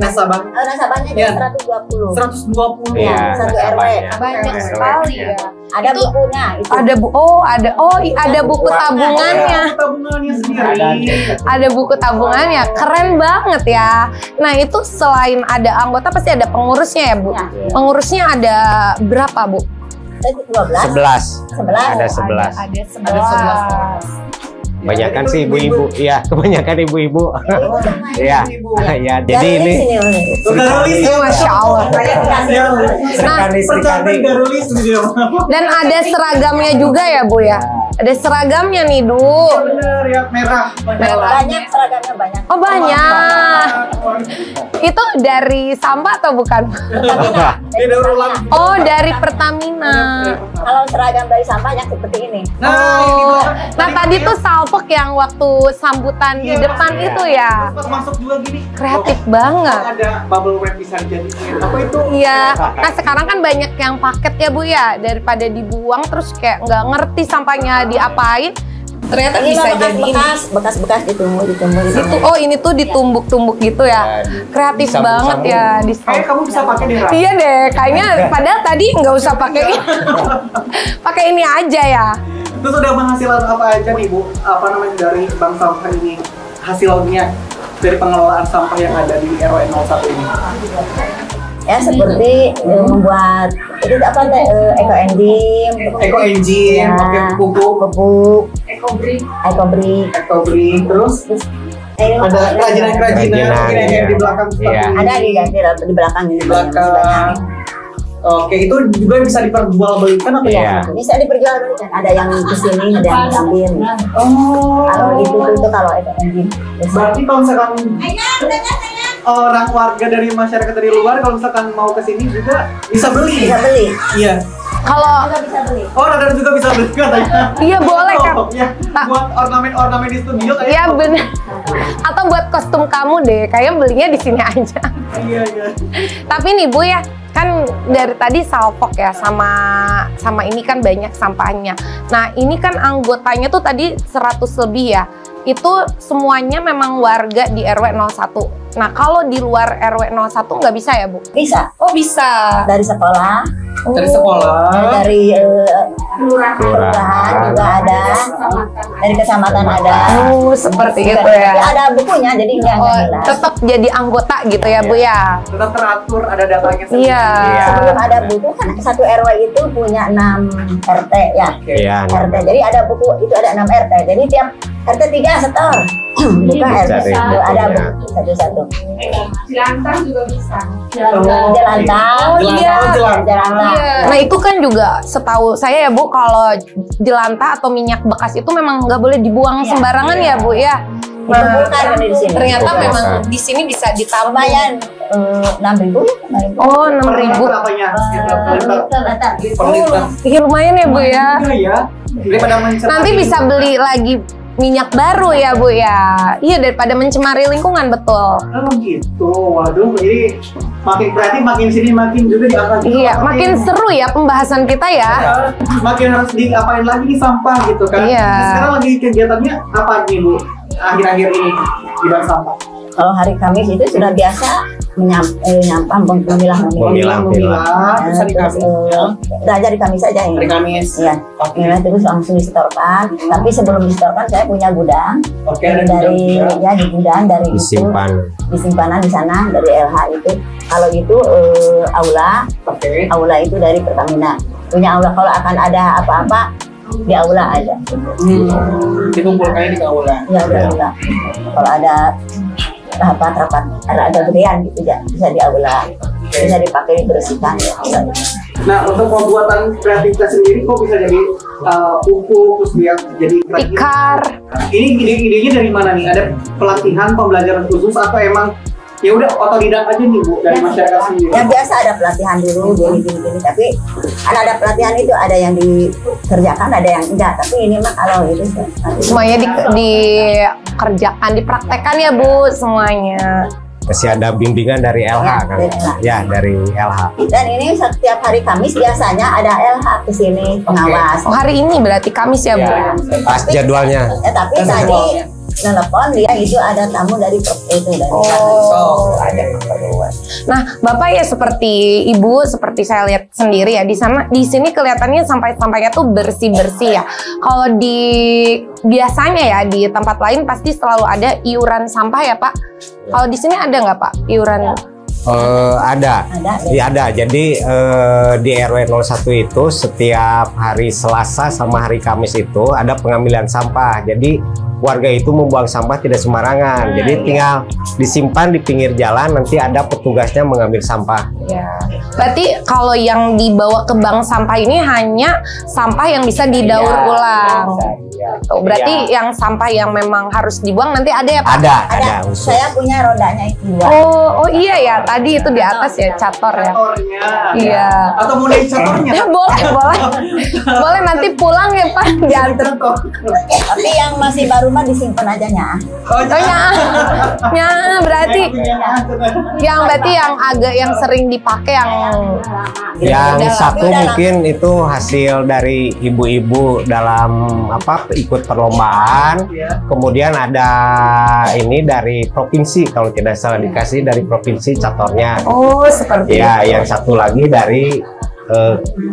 nasabahnya ya. 120. 120 ya, satu RW. Banyak sekali ya. Ada bukunya itu. Ada buku tabungannya. Tabungannya sendiri. Ada buku tabungannya. Keren banget ya. Nah, itu selain ada anggota pasti ada pengurusnya ya, Bu? Ya. Pengurusnya ada berapa, Bu? 11. Ada 11. Ada 11. Kebanyakan sih ibu-ibu, iya kebanyakan ibu-ibu. Iya, ya. Jadi ini. Masya Allah. Dan ada seragamnya juga ya Bu ya. Ada seragamnya nih Du. Bener ya, merah. Banyak seragamnya banyak. Oh banyak. Itu dari sampah atau bukan? Oh dari Pertamina. Kalau seragam dari sampahnya seperti ini. Nah tadi tuh salpok yang waktu sambutan di depan itu ya. Masuk juga gini. Kreatif banget. Ada bubble wrap bisa dijadiin. Apa itu? Iya. Nah sekarang kan banyak yang paket ya Bu ya. Daripada dibuang terus kayak nggak ngerti sampahnya diapain. Ternyata ini bisa jadi bekas-bekas ditumbuk. Oh ini tuh ditumbuk-tumbuk gitu ya. Kreatif banget ya. Kayak kamu bisa pakai di rak. Iya deh, kayaknya padahal tadi nggak usah pakai ini. Pakai ini aja ya. Terus udah penghasilan apa aja nih Bu? Apa namanya dari bank sampah ini? Hasilnya dari pengelolaan sampah yang ada di RW 01 ini? Ya seperti membuat itu apa eco engine, pakai pupuk, ekobrik, terus ada kerajinan yang di belakang seperti ini. Ada di belakang ini. Oke, itu juga bisa diperjualbelikan atau ya? Bisa diperjualbelikan. Ada yang kesini, ada yang ngambil. Oh. Kalau itu kalau eco engine. Berarti kalau misalkan orang warga dari masyarakat dari luar kalau misalkan mau ke sini juga bisa beli. Bisa beli. Iya. Kalau Juga bisa beli. Oh, radar juga bisa beli katanya. iya boleh kan? Oh, ya. Buat ornamen-ornamen di studio kayak. Iya bener. Atau buat kostum kamu deh, kayaknya belinya di sini aja. Iya, iya. Tapi nih Bu ya, kan dari tadi salpok ya sama ini kan banyak sampahnya. Nah ini kan anggotanya tuh tadi 100 lebih ya. Itu semuanya memang warga di RW 01. Nah kalau di luar RW 01 nggak bisa ya Bu? Bisa. Oh bisa. Dari sekolah. Dari sekolah. Dari kelurahan juga ada. Dari kecamatan ada. Oh seperti itu ya. Tapi ada bukunya jadi nggak Oh, hilang. tetap jadi anggota gitu ya Bu ya? Tetap teratur, ada datanya sendiri. Iya. Sebelum ada buku kan satu RW itu punya 6 RT ya. Iya. RT. Jadi ada buku itu ada 6 RT. Jadi tiap RT 3 setor. Bukan RT Cari 1 ada bukunya. buku satu-satu. Jelantang juga bisa. Jelantang. Oh, iya. Jelantang. Iya. Nah itu kan juga setahu saya ya Bu, kalau jelantah atau minyak bekas itu memang nggak boleh dibuang Iya. sembarangan ya Bu ya. Dikumpulkan di sini. Ternyata Dikumpulkan. memang di sini bisa ditambah. Lumayan 6.000 ya. 6.000. Oh 6.000. Berapanya? Per liter. Iya lumayan ya Bu ya. Iya. Daripada mencemari. Nanti bisa beli lagi minyak baru ya Bu ya. Iya daripada mencemari lingkungan betul. Oh gitu. Waduh, jadi berarti makin sini makin juga diangkat. Iya makin seru ya pembahasan kita ya. Makin harus diapain lagi nih sampah gitu kan. Iya. Nah, sekarang lagi kegiatannya apa nih Bu? Akhir-akhir ini di bank sampah. Kalau hari Kamis itu sudah biasa menyampah, memilah. Bisa di Terus Kamis. belajar di Kamis saja Hari ini. Kamis. Iya, memilah terus langsung disetorkan. Tapi sebelum disetorkan saya punya gudang. Oke, ada Dari gudang juga. ya di gudang dari itu Disimpan. disimpanan di sana dari LH itu. Kalau itu aula Oke. aula itu dari Pertamina. Punya aula kalau akan ada apa-apa di aula aja. Dikumpulkannya di aula. Ya di aula. Kalau ada rapat ada gedean gitu ya bisa di aula, bisa dipakai dibersihkan ya. Nah, untuk pembuatan kreativitas sendiri kok bisa jadi buku terus dia jadi kerajinan? Tikar. Ini ide-idenya dari mana nih? Ada pelatihan pembelajaran khusus atau emang ya udah otodidak aja nih Bu dari masyarakat sendiri? Ya biasa ada pelatihan dulu gini, tapi ada pelatihan itu ada yang dikerjakan ada yang enggak, tapi ini mah kalau itu Semuanya dikerjakan, dipraktekkan ya Bu semuanya. Masih ada bimbingan dari LH Ya, kan? dari LH. Ya, dari LH. Dan ini setiap hari Kamis biasanya ada LH ke sini pengawas. Oh hari ini berarti Kamis ya Bu? Ya, pas jadwalnya. Ya, tapi tadi telepon dia itu ada tamu dari itu dari Oh, ada keperluan. Nah, Bapak ya seperti Ibu, seperti saya lihat sendiri ya di sana, di sini kelihatannya sampah-sampahnya tuh bersih-bersih ya. Kalau di biasanya ya di tempat lain pasti selalu ada iuran sampah ya Pak. Kalau di sini ada nggak Pak iuran? Ada. Ada. Iya ada. Jadi di RW 01 itu setiap hari Selasa sama hari Kamis itu ada pengambilan sampah. Jadi warga itu membuang sampah tidak sembarangan. Jadi tinggal disimpan di pinggir jalan, nanti ada petugasnya mengambil sampah. Ya. Berarti kalau yang dibawa ke bank sampah ini hanya sampah yang bisa didaur ulang. Tuh, berarti yang sampah yang memang harus dibuang nanti ada ya Pak? Ada khusus. Saya punya rodanya itu dua. Oh iya ya, tadi itu di atas ya cator ya. Catornya. Iya. Atau mau naik catornya? Ya boleh. Boleh nanti pulang ya Pak diantar. Tapi yang masih baru mah disimpan aja nya. Oh, Oh ya, berarti yang agak yang sering dipakai yang Yang satu mungkin itu hasil dari ibu-ibu dalam ikut perlombaan. Kemudian ada ini dari provinsi kalau tidak salah dikasih dari provinsi catornya. Oh seperti Ya, itu. yang satu lagi dari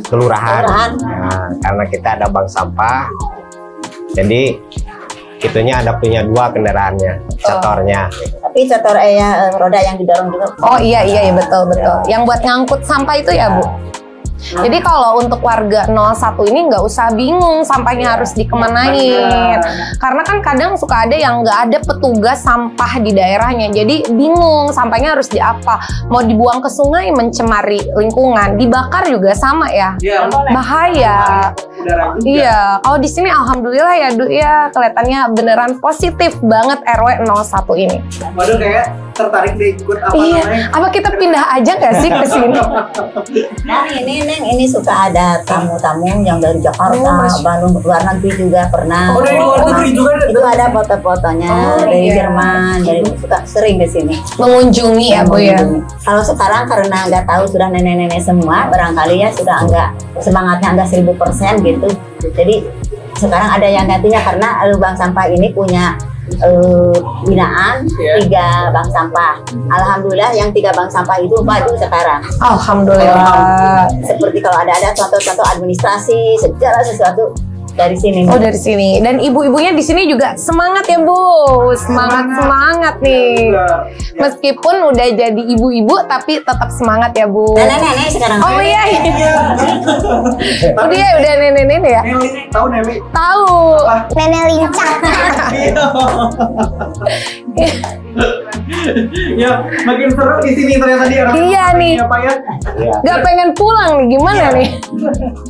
kelurahan. Nah, karena kita ada bank sampah, jadi itunya ada punya dua kendaraannya, catornya. Tapi cator roda yang didorong juga. Oh iya betul. Yang buat ngangkut sampah itu ya Bu. Jadi kalau untuk warga 01 ini nggak usah bingung sampahnya harus dikemanain. Karena kan kadang suka ada yang nggak ada petugas sampah di daerahnya. Jadi bingung sampahnya harus diapa. Mau dibuang ke sungai mencemari lingkungan, dibakar juga sama ya. Bahaya. Iya, kalau di sini alhamdulillah ya Du ya kelihatannya beneran positif banget RW 01 ini. Waduh kayak tertarik deh ikut apa Iya, namanya? apa kita pindah aja nggak sih ke sini? Nah ini Neng, ini suka ada tamu-tamu yang dari Jakarta, Bandung, luar negeri juga pernah. Oh, dari luar negeri juga ada? Itu ada foto-fotonya dari Jerman, dari suka sering ke sini. Mengunjungi ya Bu ya. Kalau sekarang karena nggak tahu sudah nenek-nenek semua, barangkali ya sudah enggak semangatnya enggak 1000% gitu. Jadi sekarang ada yang gantinya karena bank sampah ini punya binaan 3 bank sampah. Alhamdulillah yang 3 bank sampah itu maju sekarang. Alhamdulillah. Seperti kalau ada contoh-contoh administrasi segala sesuatu dari sini. Oh dari sini. Dan ibu-ibunya di sini juga semangat ya Bu, semangat nih. Meskipun udah jadi ibu-ibu tapi tetap semangat ya Bu. Nenek-nenek sekarang. Oh iya. Udah nenek-nenek ya. Tahu Nenek? Tahu. Nenek lincah. Ya, makin seru di sini ternyata di RW. Iya nih. Apa ya? Gak pengen pulang nih, gimana nih?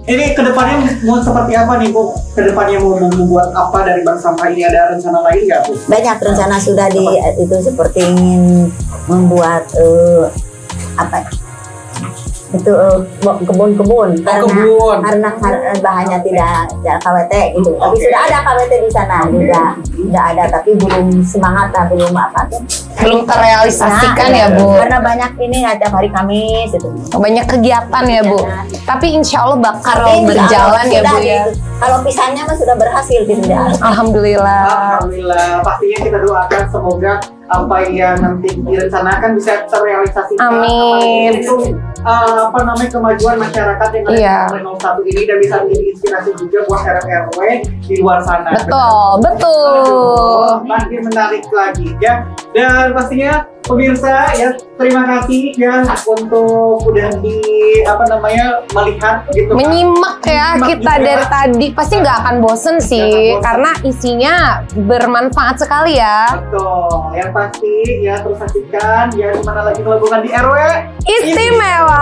Ini kedepannya mau seperti apa nih Bu? Kedepannya mau membuat apa dari bank sampah ini? Ada rencana lain nggak Bu? Banyak rencana sudah di itu seperti ingin membuat apa itu kebun-kebun karena bahannya tidak KWT gitu. Tapi sudah ada KWT di sana juga. Sudah ada tapi belum semangat lah, belum apa tuh. Belum terrealisasikan ya Bu. Karena banyak ini tiap hari Kamis itu. Banyak kegiatan ya Bu. Tapi insya Allah bakal berjalan ya Bu ya. Kalau pisahnya mah sudah berhasil gitu ya. Alhamdulillah. Alhamdulillah. Pastinya kita doakan semoga apa yang nanti direncanakan bisa terrealisasi. Amin. Itu apa namanya kemajuan masyarakat yang ada di 01 ini dan bisa menjadi inspirasi juga buat RW di luar sana. Betul. Makin menarik lagi ya. Dan pastinya pemirsa ya terima kasih ya untuk udah melihat gitu. Menyimak ya kita juga. Dari tadi pasti nggak akan bosen sih karena isinya bermanfaat sekali ya. Betul. Yang pasti ya terus saksikan ya dimana lagi kalau bukan di RW Istimewa.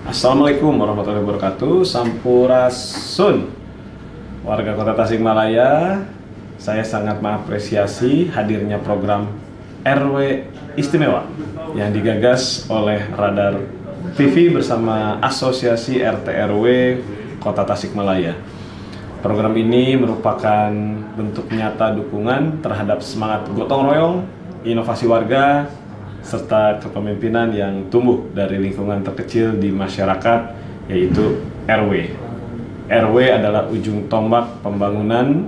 Assalamualaikum warahmatullahi wabarakatuh. Sampurasun warga Kota Tasikmalaya. Saya sangat mengapresiasi hadirnya program RW Istimewa yang digagas oleh Radar TV bersama Asosiasi RT RW Kota Tasikmalaya. Program ini merupakan bentuk nyata dukungan terhadap semangat gotong royong, inovasi warga, serta kepemimpinan yang tumbuh dari lingkungan terkecil di masyarakat, yaitu RW. RW adalah ujung tombak pembangunan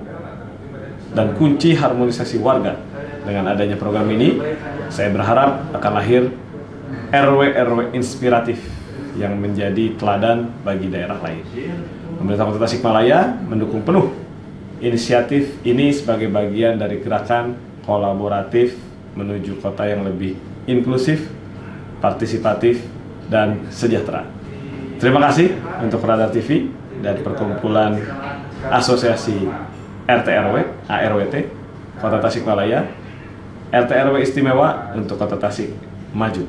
dan kunci harmonisasi warga. Dengan adanya program ini, saya berharap akan lahir RW-RW inspiratif yang menjadi teladan bagi daerah lain. Pemerintah Kota Tasikmalaya mendukung penuh inisiatif ini sebagai bagian dari gerakan kolaboratif menuju kota yang lebih inklusif, partisipatif, dan sejahtera. Terima kasih untuk Radar TV dari Perkumpulan Asosiasi RT RW ARWT Kota Tasikmalaya. RT RW Istimewa untuk Kota Tasik Maju.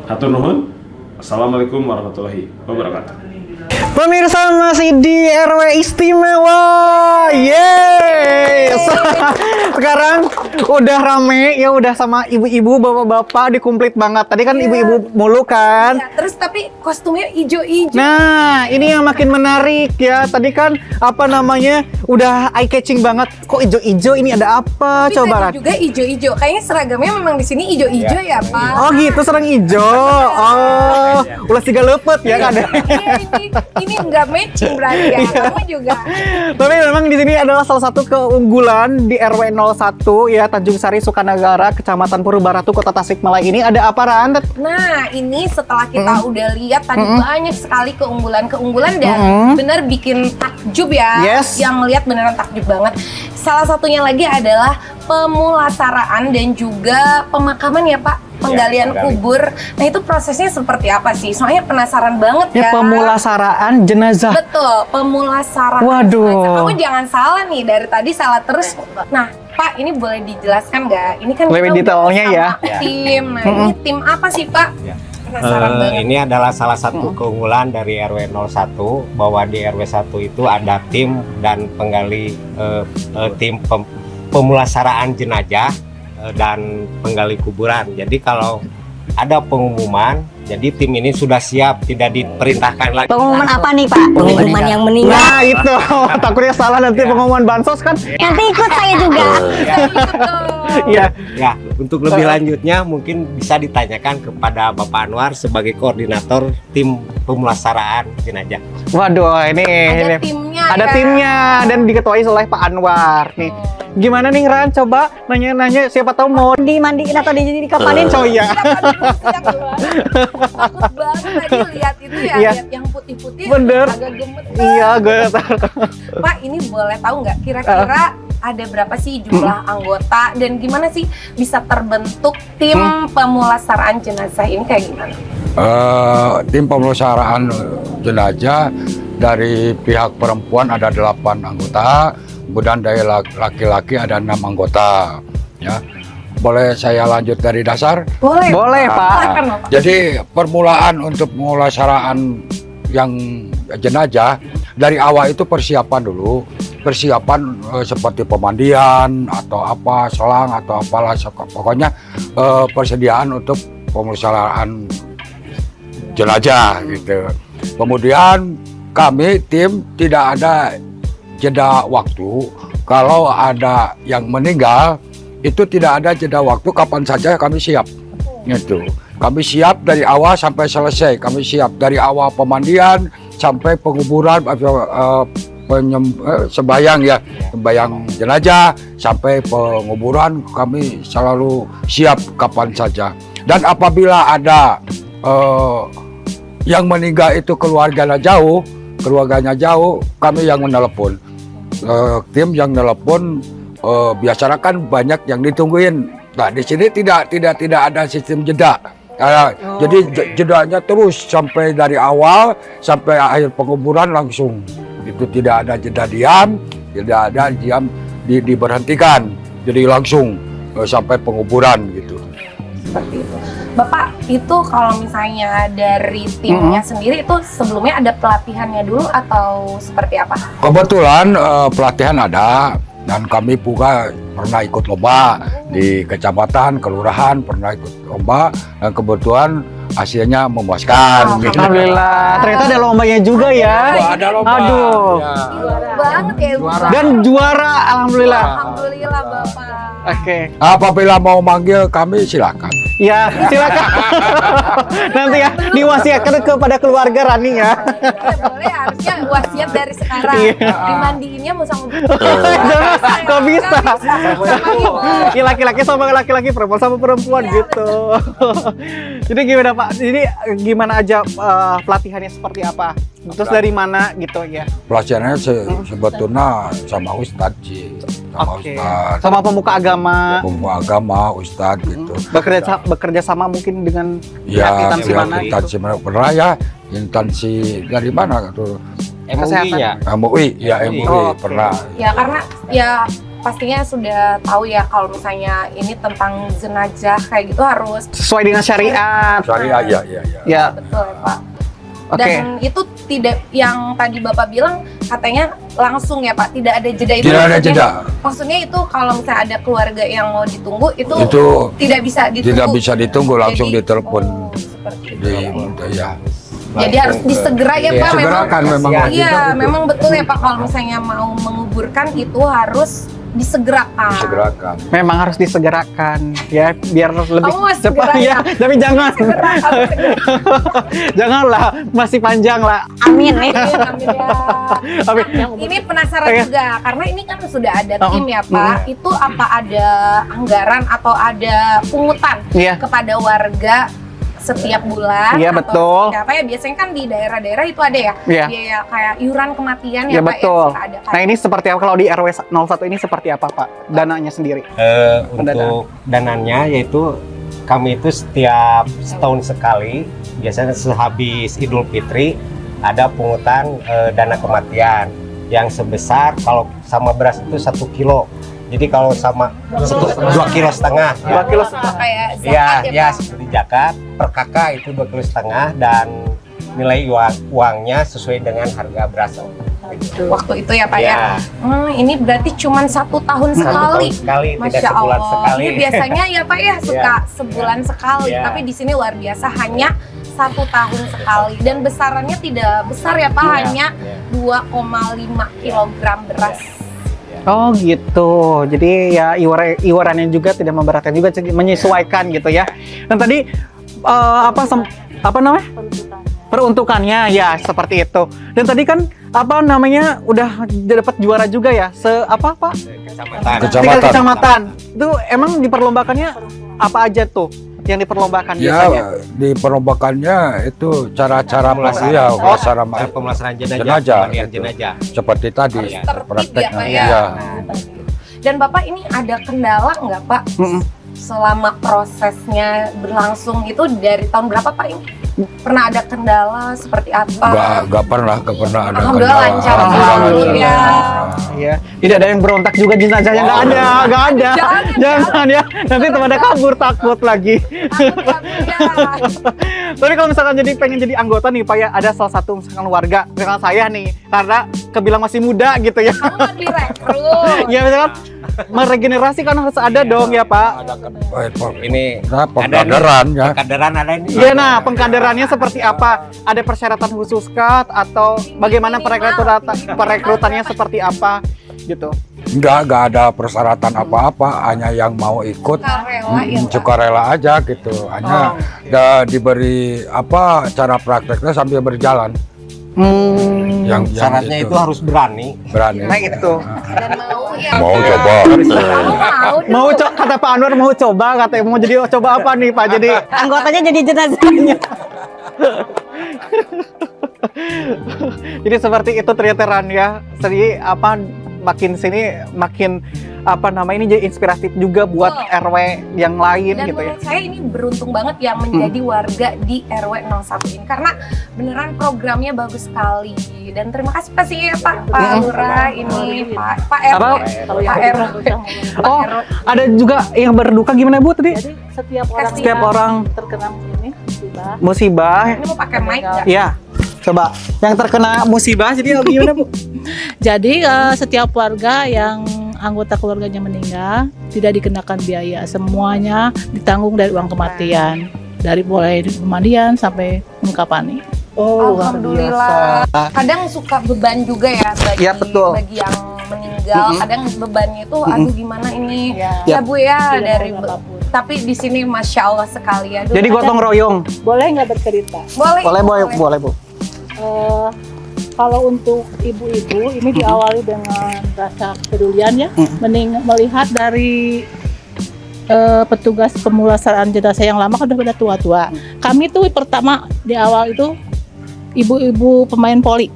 Hatur nuhun. Assalamualaikum warahmatullahi wabarakatuh. Pemirsa masih di RW Istimewa. Yeay. Sekarang udah rame ya, udah sama ibu-ibu, bapak-bapak, dikumplit banget. Tadi kan ibu-ibu mulu kan. Ya, terus tapi kostumnya ijo-ijo. Nah, ini yang makin menarik ya. Tadi kan apa namanya? Udah eye catching banget. Kok ijo-ijo ini ada apa? Tapi coba juga ijo-ijo. Kayaknya seragamnya memang di sini ijo-ijo ya, Pak. Oh gitu, serang ijo. Oh, ulah siga lepet ya kan. Ini nggak matching berarti ya. Kamu juga. Tapi memang di sini adalah salah satu keunggulan di RW 01 ya, Tanjung Sari Sukanagara, Kecamatan Purbaratu, Kota Tasikmalaya ini. Ada apa, Ran? Nah, ini setelah kita udah lihat tadi banyak sekali keunggulan-keunggulan dan bener bikin takjub ya. Yang ngelihat beneran takjub banget. Salah satunya lagi adalah pemulasaraan dan juga pemakaman ya, Pak. Penggalian kubur. Nah, itu prosesnya seperti apa sih? Soalnya penasaran banget ya. Pemulasaraan jenazah. Betul, pemulasaraan. Waduh. Jenazah. Kamu jangan salah nih, dari tadi salah terus. Nah, Pak, ini boleh dijelaskan nggak? Ini kan lebih kita detailnya udah ya. sama tim. Nah, ini tim apa sih, Pak? Penasaran banget. Ini adalah salah satu keunggulan dari RW 01 bahwa di RW 1 itu ada tim dan penggali tim pemulasaraan jenazah dan penggali kuburan. Jadi kalau ada pengumuman, jadi tim ini sudah siap, tidak diperintahkan lagi. Pengumuman apa nih Pak? Pengumuman yang meninggal. Nah itu, takutnya salah nanti pengumuman bansos kan. Nanti ikut saya juga. Iya. Ya, untuk lebih lanjutnya mungkin bisa ditanyakan kepada Bapak Anwar sebagai koordinator tim pemulasaraan jenazah. Waduh, ini timnya. Ada ya. timnya dan diketuai oleh Pak Anwar nih. Gimana nih Ran? Coba nanya-nanya, siapa tahu mau dimandiin atau dikapalin. Oh iya. Takut banget tadi lihat itu ya, Iya. lihat yang putih-putih Bener. agak gemeter. Iya, gue Pak, ini boleh tahu nggak kira-kira ada berapa sih jumlah anggota dan gimana sih bisa terbentuk tim pemulasaraan jenazah ini kayak gimana? Tim pemulasaraan jenazah dari pihak perempuan ada 8 anggota, kemudian dari laki-laki ada 6 anggota. Ya, boleh saya lanjut dari dasar? Boleh. Boleh, Pak. Silakan, Pak. Jadi permulaan untuk pemulasaraan yang jenazah dari awal itu persiapan dulu. Persiapan seperti pemandian atau apa, selang atau apalah, pokoknya persediaan untuk pemulasaraan jenazah gitu. Kemudian kami tim tidak ada jeda waktu. Kalau ada yang meninggal itu tidak ada jeda waktu, kapan saja kami siap gitu. Kami siap dari awal sampai selesai. Kami siap dari awal pemandian sampai penguburan, sembayang ya, sembayang jenazah sampai penguburan, kami selalu siap kapan saja. Dan apabila ada yang meninggal itu keluarganya jauh, kami yang menelepon. Tim yang menelepon, biasanya kan banyak yang ditungguin. Nah di sini tidak ada sistem jeda. Jadi jedanya terus sampai dari awal sampai akhir penguburan langsung. Itu tidak ada jeda diam, tidak ada diam diberhentikan. Jadi langsung sampai penguburan gitu. Seperti itu. Bapak, itu kalau misalnya dari timnya sendiri itu sebelumnya ada pelatihannya dulu atau seperti apa? Kebetulan pelatihan ada, dan kami juga pernah ikut lomba di kecamatan, kelurahan, pernah ikut lomba, dan kebetulan hasilnya memuaskan. Alhamdulillah, ternyata ada lombanya juga ya. Ada lomba. Aduh. Ya. Banget ya, Dan juara, alhamdulillah. Alhamdulillah Bapak. Oke. Apabila mau manggil kami silakan. Ya, silakan. Nanti ya diwasiatkan kepada keluarga Rani ya. Boleh, harusnya wasiat dari sekarang. Dimandiinnya mau sama Kok bisa? Ya, laki-laki sama laki-laki, perempuan sama perempuan gitu. Jadi gimana Pak? Jadi gimana aja pelatihannya seperti apa? Terus dari mana gitu ya? Pelatihannya sebetulnya sama Ustadz sih. Sama pemuka agama. Pemuka agama, Ustadz gitu. Bekerja sama mungkin dengan ya, instansi mana? Instansi mana pernah ya? Instansi dari mana tuh? MUI-nya. MUI, ya MUI pernah. Ya karena ya pastinya sudah tahu ya kalau misalnya ini tentang jenazah kayak gitu harus sesuai dengan syariat. Syariat ya. Ya. Betul ya Pak. Oke. Dan itu tidak yang tadi Bapak bilang katanya langsung ya Pak, tidak ada jeda itu. Tidak ada jeda. Maksudnya itu kalau misalnya ada keluarga yang mau ditunggu itu tidak bisa ditunggu. Tidak bisa ditunggu, langsung ditelepon. Ya. Jadi harus disegera ya Pak. Segerakan memang. Iya, memang betul ya Pak, kalau misalnya mau menguburkan itu harus disegerakan. Memang harus disegerakan ya, biar lebih cepat ya. Tapi jangan. Janganlah, masih panjang lah. Amin ya. Ini penasaran juga karena ini kan sudah ada tim ya Pak. Itu apa ada anggaran atau ada pungutan kepada warga setiap bulan? Iya betul. Apa ya, biasanya kan di daerah-daerah itu ada ya biaya kayak iuran kematian ya Pak. Betul. Ya, ada, nah ini seperti apa kalau di RW 01 ini seperti apa Pak dananya sendiri? Untuk dananya yaitu kami itu setiap setahun sekali, biasanya sehabis Idul Fitri ada pungutan dana kematian yang sebesar kalau sama beras itu 1 kilo Jadi kalau sama 2,5 kilo. 2,5 kilo. Kayak Ya, zakat ya Pak? seperti zakat per kakak itu 2,5 kilo dan nilai uangnya sesuai dengan harga beras. Waktu itu ya Pak Ya. ya. Ini berarti cuma 1 tahun sekali. Sekali, tidak Masya sebulan Allah. sekali. Ini biasanya ya Pak ya suka Ya. sebulan sekali, Ya. tapi di sini luar biasa hanya 1 tahun sekali dan besarannya tidak besar ya Pak, Ya. hanya 2,5 kilogram beras. Oh gitu. Jadi ya iurannya juga tidak memberatkan juga, menyesuaikan gitu ya. Dan tadi apa namanya? Peruntukannya ya seperti itu. Dan tadi kan apa namanya udah dapat juara juga ya. Apa Pak? Tingkat kecamatan. Itu emang diperlombakannya apa aja tuh yang diperlombakan biasanya? Ya, diperlombakannya itu cara-cara pemulasaran jenazah, jenazah. Seperti tadi Ya, prakteknya. Pak, ya. Dan Bapak ini ada kendala nggak Pak? Selama prosesnya berlangsung itu dari tahun berapa Pak ini? Pernah ada kendala seperti apa? Nggak pernah ada Alhamdulillah kendala. lancar. Alhamdulillah. Iya. Tidak ada yang berontak juga jenazahnya, nggak ada. Jangan ya. Nanti pada kabur takut lagi. Tapi kalau misalkan pengen jadi anggota nih Pak ya, ada salah satu misalkan warga, misalkan saya nih, karena kebilang masih muda gitu ya. Kamu direkrut. Ya misalkan meregenerasi kan harus ada dong ya Pak. Ini pengkaderan ya. Pengkaderan ada ini. Iya, nah pengkaderannya seperti apa? Ada persyaratan khusus kah atau bagaimana perekrutannya seperti apa gitu? Enggak ada persyaratan apa-apa, hanya yang mau ikut sukarela aja gitu. Hanya diberi cara prakteknya sambil berjalan. Yang syaratnya itu harus berani. Nah itu. Dan mau coba. Mau kata Pak Anwar mau coba, katanya mau jadi coba apa nih Pak? Jadi anggotanya jadi jenazahnya. Jadi seperti itu ternyata Ran ya. Jadi makin sini makin ini jadi inspiratif juga buat RW yang lain dan gitu ya. menurut saya ini beruntung banget yang menjadi warga di RW 01 ini karena beneran programnya bagus sekali. Dan terima kasih pasti ya Pak Lurah ini Pak RW. Oh, ada juga yang berduka gimana Bu tadi? Jadi setiap orang terkena musibah. Ini mau pakai mic nggak? Ya. Coba yang terkena musibah jadi gimana Bu? Jadi setiap warga yang anggota keluarganya meninggal tidak dikenakan biaya, semuanya ditanggung dari uang kematian, dari mulai pemandian sampai ungkapani. Oh, Alhamdulillah. Kadang suka beban juga ya bagi, betul. bagi yang meninggal. Kadang bebannya itu aduh gimana ini ya Bu ya dari tapi di sini Masya Allah sekali ya. Jadi gotong royong. Boleh nggak bercerita? Boleh Bu. Kalau untuk ibu-ibu ini diawali dengan rasa kepedulian ya, melihat dari petugas pemulasaraan jenazah yang lama kan udah pada tua-tua. Kami tuh pertama di awal itu ibu-ibu pemain poli.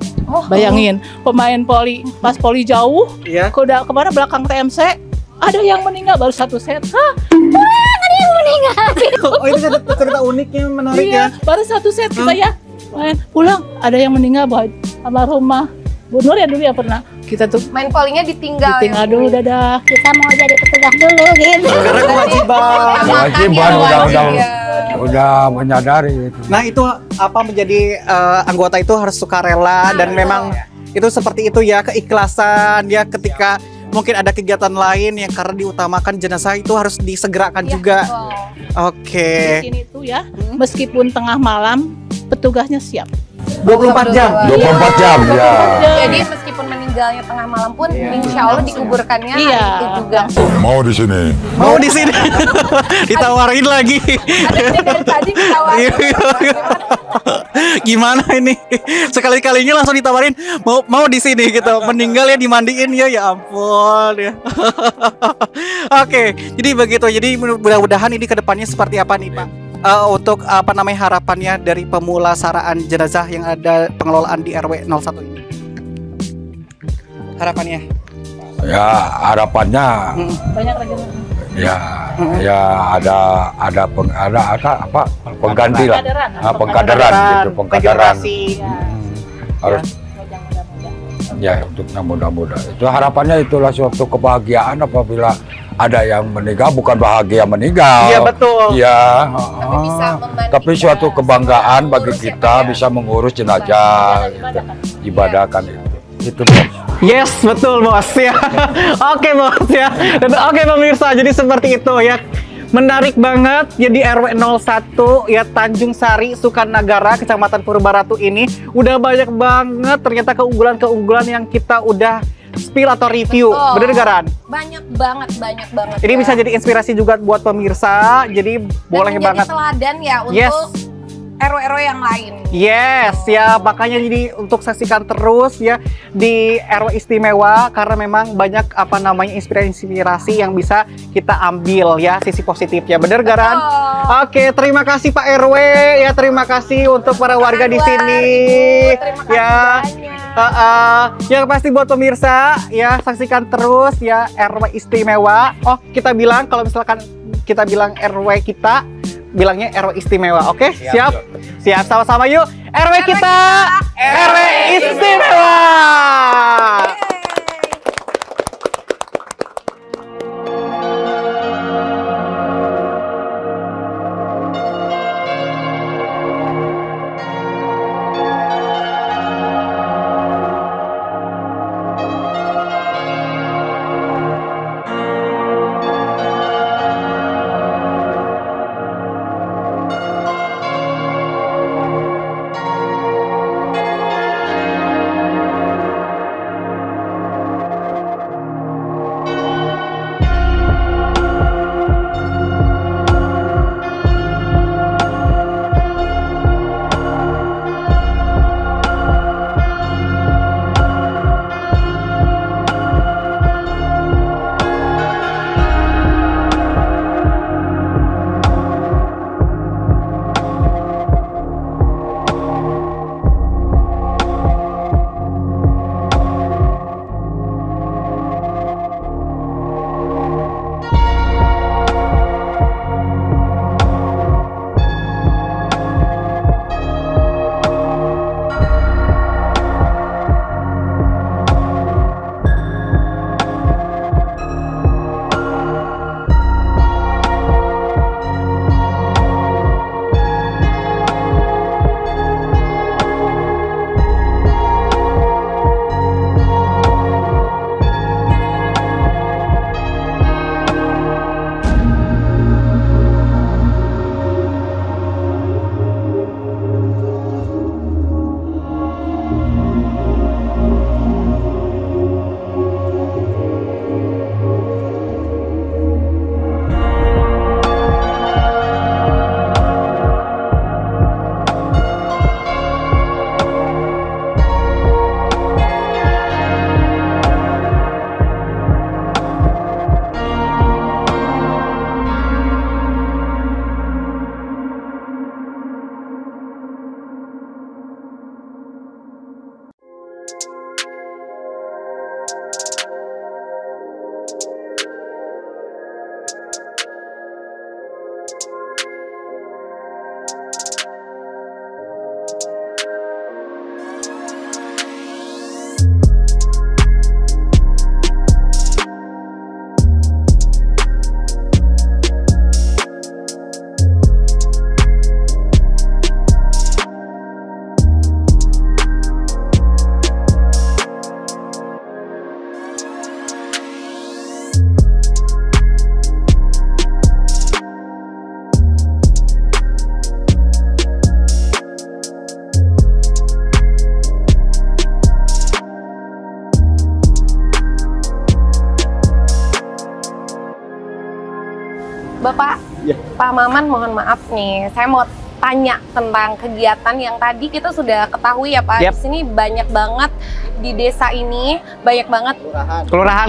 Bayangin, pemain poli pas poli jauh, kemana belakang TMC ada yang meninggal baru 1 set. Ada yang meninggal. Oh ini cerita uniknya menarik ya. Baru 1 set kita ya. Pulang ada yang meninggal almarhumah Bu Nur ya dulu ya pernah kita tuh main polinya ditinggal dulu dadah kita mau jadi petugas dulu gitu karena kewajiban udah menyadari itu. Nah itu menjadi anggota itu harus sukarela dan memang itu seperti itu ya, keikhlasan ya ketika mungkin ada kegiatan lain yang karena diutamakan jenazah itu harus disegerakan juga. Oke. Di sini tuh ya meskipun tengah malam petugasnya siap 24 jam. 24 jam ya. Jadi meskipun meninggalnya tengah malam pun insya Allah dikuburkannya hari itu juga. Mau di sini. Mau di sini. Ditawarin lagi. Dari tadi ditawarin. Gimana ini? Sekali-kalinya langsung ditawarin mau di sini gitu. Meninggal ya dimandiin ya ampun ya. Oke, jadi begitu. Jadi mudah-mudahan ini kedepannya seperti apa nih Pak? Untuk harapannya dari pemulasaraan jenazah yang ada pengelolaan di RW 01 ini. Harapannya? Ya harapannya banyak lagi. Ya ada pengganti lah. Pengkaderan gitu, pengkaderan. Harus Ya, untuknya muda-muda. Itu harapannya itulah suatu kebahagiaan apabila ada yang meninggal, bukan bahagia meninggal. Iya, betul. Iya, Tapi suatu kebanggaan bagi kita bisa mengurus jenazah, gitu. Ibadahkan itu. Itu bos. Yes, betul bos ya. Oke bos ya. Dan oke pemirsa, jadi seperti itu ya. Menarik banget ya di RW 01 ya Tanjung Sari, Sukanagara, Kecamatan Purbaratu ini. Udah banyak banget ternyata keunggulan-keunggulan yang kita udah spill atau review. Betul. Bener gak Ran? Banyak banget. Ini bisa jadi inspirasi juga buat pemirsa. Jadi boleh banget. Dan teladan ya untuk RW-RW yang lain. Yes, ya makanya jadi untuk saksikan terus ya di RW Istimewa karena memang banyak inspirasi yang bisa kita ambil ya sisi positifnya. Bener gak Ran? Oke, terima kasih Pak RW ya, terima kasih untuk para warga di sini. Terima kasih banyak. Yang pasti buat pemirsa ya saksikan terus ya RW Istimewa. Oh, kita bilang kalau misalkan kita bilang RW kita bilangnya RW Istimewa, oke? Siap, sama-sama yuk. RW kita, RW Istimewa. Bapak, Pak Maman, mohon maaf nih, saya mau tanya tentang kegiatan yang tadi kita sudah ketahui ya Pak. Di sini banyak banget di desa ini, banyak banget kelurahan.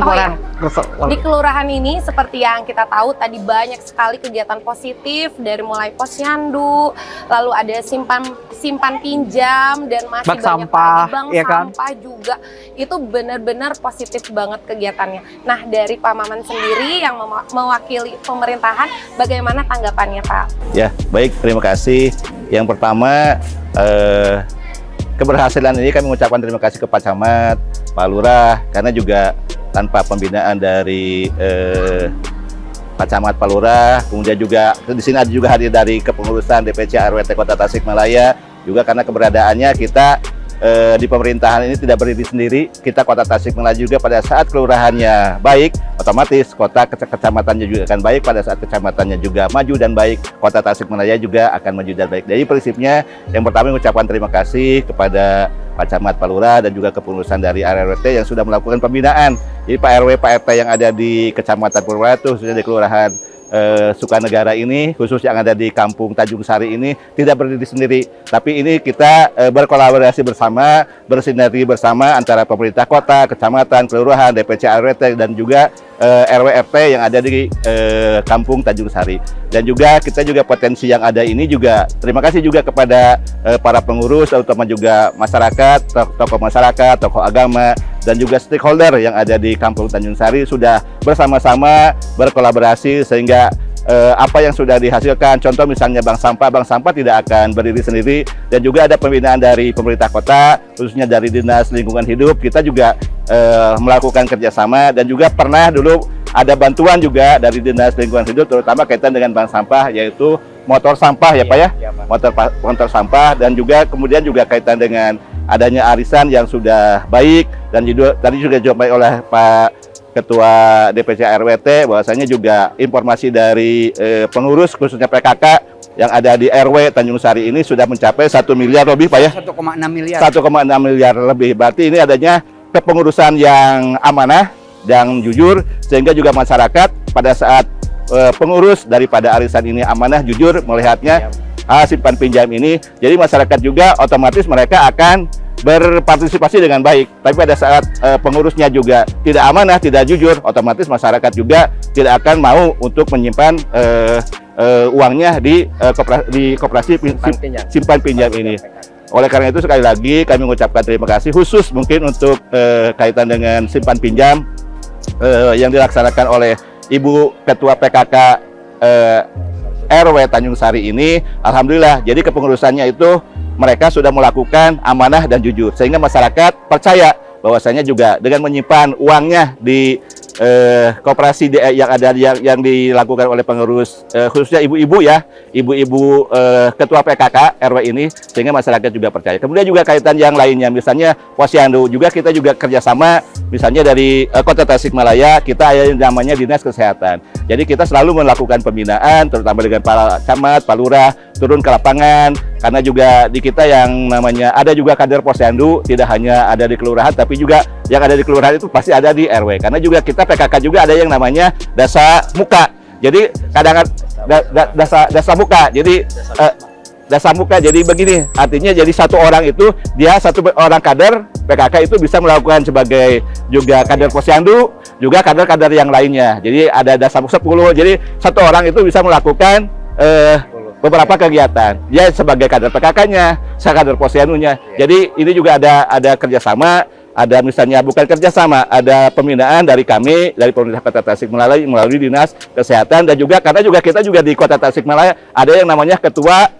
Di kelurahan ini seperti yang kita tahu tadi banyak sekali kegiatan positif dari mulai posyandu, lalu ada simpan pinjam dan masih bank banyak sampah, lagi bank sampah juga. Itu benar-benar positif banget kegiatannya. Nah, dari Pak Maman sendiri yang mewakili pemerintahan, bagaimana tanggapannya Pak? Ya, baik, terima kasih. Yang pertama, keberhasilan ini kami mengucapkan terima kasih ke Pak Camat, Pak Lurah, karena juga tanpa pembinaan dari Pak Camat Pak Lurah, kemudian juga di sini ada juga hadir dari kepengurusan DPC RWT Kota Tasikmalaya, juga karena keberadaannya kita di pemerintahan ini tidak berdiri sendiri. Kita Kota Tasikmalaya juga pada saat kelurahannya baik, otomatis kota kecamatannya juga akan baik. Pada saat kecamatannya juga maju dan baik, Kota Tasikmalaya juga akan maju dan baik. Jadi prinsipnya yang pertama mengucapkan terima kasih kepada Pak Camat Pak Lurah dan juga kepengurusan dari RWT yang sudah melakukan pembinaan. Jadi Pak RW, Pak RT yang ada di Kecamatan Purbaratu, khususnya di Kelurahan Sukanegara ini, khusus yang ada di Kampung Tanjung Sari ini, tidak berdiri sendiri. Tapi ini kita berkolaborasi bersama, bersinergi bersama antara pemerintah kota, kecamatan, kelurahan, DPC RWT, dan juga RW RT yang ada di Kampung Tanjung Sari. Dan juga kita juga potensi yang ada ini juga terima kasih juga kepada para pengurus, terutama juga masyarakat, tokoh masyarakat, tokoh agama, dan juga stakeholder yang ada di Kampung Tanjung Sari sudah bersama-sama berkolaborasi sehingga apa yang sudah dihasilkan, contoh misalnya bank sampah tidak akan berdiri sendiri, dan juga ada pembinaan dari pemerintah kota, khususnya dari Dinas Lingkungan Hidup. Kita juga melakukan kerjasama, dan juga pernah dulu ada bantuan juga dari Dinas Lingkungan Hidup, terutama kaitan dengan bank sampah, yaitu motor sampah ya Pak ya, motor sampah, dan juga kemudian juga kaitan dengan adanya arisan yang sudah baik, dan juga tadi juga disampaikan oleh Pak Ketua DPC RWT bahwasanya juga informasi dari pengurus khususnya PKK yang ada di RW Tanjung Sari ini sudah mencapai 1 miliar lebih Pak ya. 1,6 miliar. 1,6 miliar lebih. Berarti ini adanya kepengurusan yang amanah dan jujur, sehingga juga masyarakat pada saat pengurus daripada arisan ini amanah, jujur melihatnya simpan pinjam ini, jadi masyarakat juga otomatis mereka akan berpartisipasi dengan baik. Tapi pada saat pengurusnya juga tidak amanah, tidak jujur, otomatis masyarakat juga tidak akan mau untuk menyimpan uangnya di koperasi simpan pinjam ini. Oleh karena itu sekali lagi kami mengucapkan terima kasih khusus mungkin untuk kaitan dengan simpan pinjam yang dilaksanakan oleh Ibu Ketua PKK RW Tanjung Sari ini. Alhamdulillah, jadi kepengurusannya itu mereka sudah melakukan amanah dan jujur, sehingga masyarakat percaya bahwasanya juga dengan menyimpan uangnya di koperasi yang ada yang dilakukan oleh pengurus khususnya ibu-ibu ya, ibu-ibu ketua PKK RW ini, sehingga masyarakat juga percaya. Kemudian juga kaitan yang lainnya, misalnya posyandu juga kita juga kerjasama, misalnya dari Kota Tasikmalaya kita ada yang namanya Dinas Kesehatan. Jadi kita selalu melakukan pembinaan, terutama dengan para camat, Pak Lurah, turun ke lapangan, karena juga di kita yang namanya ada juga kader posyandu, tidak hanya ada di kelurahan, tapi juga yang ada di kelurahan itu pasti ada di RW. Karena juga kita PKK juga ada yang namanya dasa muka. Jadi kadang dasa muka. Jadi dasa muka. Jadi begini, artinya jadi satu orang itu dia satu orang kader PKK itu bisa melakukan sebagai juga kader posyandu, juga kader-kader yang lainnya. Jadi ada dasa muka 10. Jadi satu orang itu bisa melakukan beberapa kegiatan. Dia sebagai kader PKK-nya, saya kader posyandunya. Jadi ini juga ada kerjasama, ada misalnya bukan kerjasama, ada pembinaan dari kami, dari pemerintah Kota Tasikmalaya melalui Dinas Kesehatan, dan juga karena juga kita juga di Kota Tasikmalaya ada yang namanya Ketua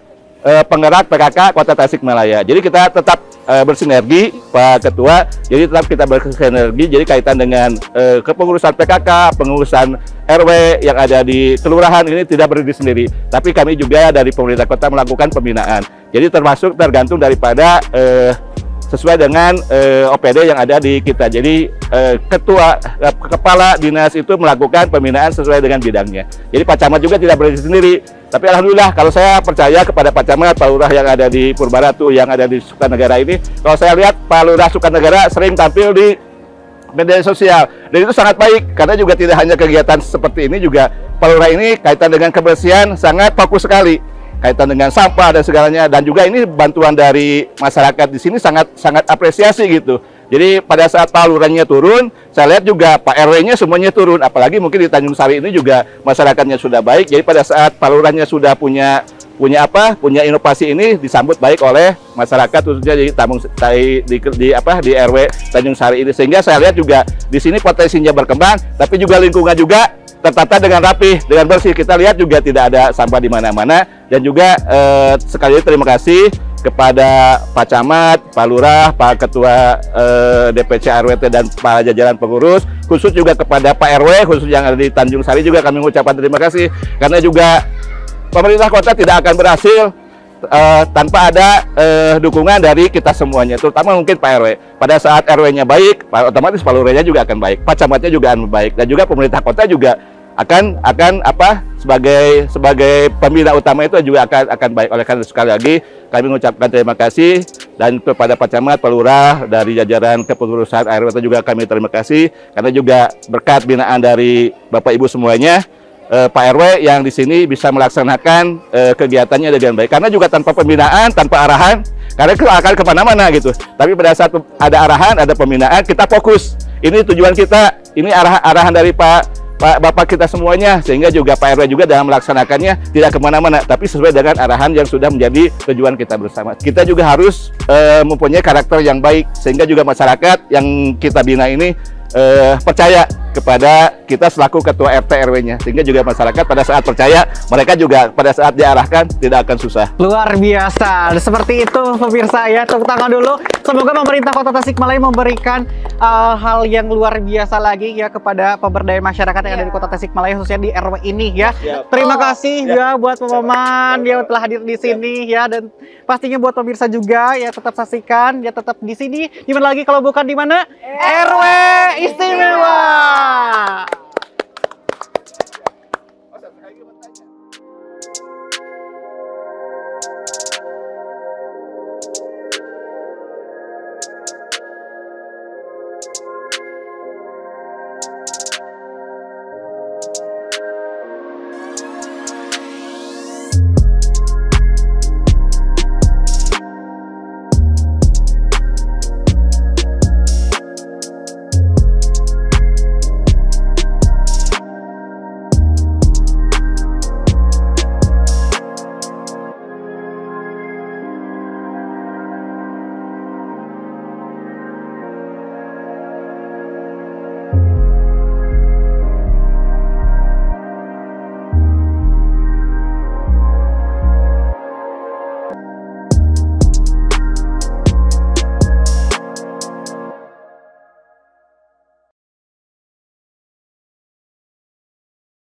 Penggerak PKK Kota Tasikmalaya. Jadi kita tetap bersinergi Pak Ketua, jadi tetap kita bersinergi, jadi kaitan dengan kepengurusan PKK, pengurusan RW yang ada di kelurahan ini tidak berdiri sendiri, tapi kami juga dari pemerintah kota melakukan pembinaan. Jadi termasuk tergantung daripada sesuai dengan OPD yang ada di kita. Jadi kepala dinas itu melakukan pembinaan sesuai dengan bidangnya. Jadi Pak Camat juga tidak berdiri sendiri. Tapi alhamdulillah kalau saya percaya kepada Pak Camat, Pak Lurah yang ada di Purbaratu, yang ada di Sukanegara ini, kalau saya lihat Pak Lurah Sukanegara sering tampil di media sosial, dan itu sangat baik karena juga tidak hanya kegiatan seperti ini, juga Pak Lurah ini kaitan dengan kebersihan sangat fokus sekali, kaitan dengan sampah dan segalanya, dan juga ini bantuan dari masyarakat di sini sangat apresiasi gitu. Jadi pada saat Pak Lurahnya turun, saya lihat juga Pak RW-nya semuanya turun, apalagi mungkin di Tanjung Sari ini juga masyarakatnya sudah baik. Jadi pada saat Pak Lurahnya sudah punya inovasi ini disambut baik oleh masyarakat, khususnya di RW Tanjung Sari ini, sehingga saya lihat juga di sini potensinya berkembang, tapi juga lingkungan juga tertata dengan rapi, dengan bersih. Kita lihat juga tidak ada sampah di mana-mana, dan juga sekali lagi terima kasih kepada Pak Camat, Pak Lurah, Pak Ketua DPC RWT dan para jajaran pengurus, khusus juga kepada Pak RW, khusus yang ada di Tanjung Sari juga kami mengucapkan terima kasih, karena juga pemerintah kota tidak akan berhasil tanpa ada dukungan dari kita semuanya, terutama mungkin Pak RW. Pada saat RW-nya baik, otomatis Pak Lurahnya juga akan baik, Pak Camatnya juga akan baik, dan juga pemerintah kota juga akan sebagai pembina utama itu juga akan baik. Oleh karena sekali lagi kami mengucapkan terima kasih, dan kepada Pak Camat, Pak Lurah dari jajaran kepengurusan RWT juga kami terima kasih, karena juga berkat binaan dari Bapak Ibu semuanya, Pak RW yang di sini bisa melaksanakan kegiatannya dengan baik. Karena juga tanpa pembinaan, tanpa arahan, karena itu akan kemana-mana gitu. Tapi pada saat ada arahan, ada pembinaan, kita fokus. Ini tujuan kita, ini arahan dari Bapak kita semuanya, sehingga juga Pak RW juga dalam melaksanakannya tidak kemana-mana, tapi sesuai dengan arahan yang sudah menjadi tujuan kita bersama. Kita juga harus mempunyai karakter yang baik, sehingga juga masyarakat yang kita bina ini percaya kepada kita selaku ketua RT RW-nya, sehingga juga masyarakat pada saat percaya, mereka juga pada saat diarahkan tidak akan susah. Luar biasa, seperti itu pemirsa ya, tepuk tangan dulu. Semoga pemerintah Kota Tasikmalaya memberikan hal yang luar biasa lagi ya kepada pemberdayaan masyarakat yang ada di Kota Tasikmalaya, khususnya di RW ini ya. Terima kasih ya buat Paman yang telah hadir di sini ya, dan pastinya buat pemirsa juga ya, tetap saksikan ya, tetap di sini. Gimana lagi kalau bukan di mana? RW Istimewa.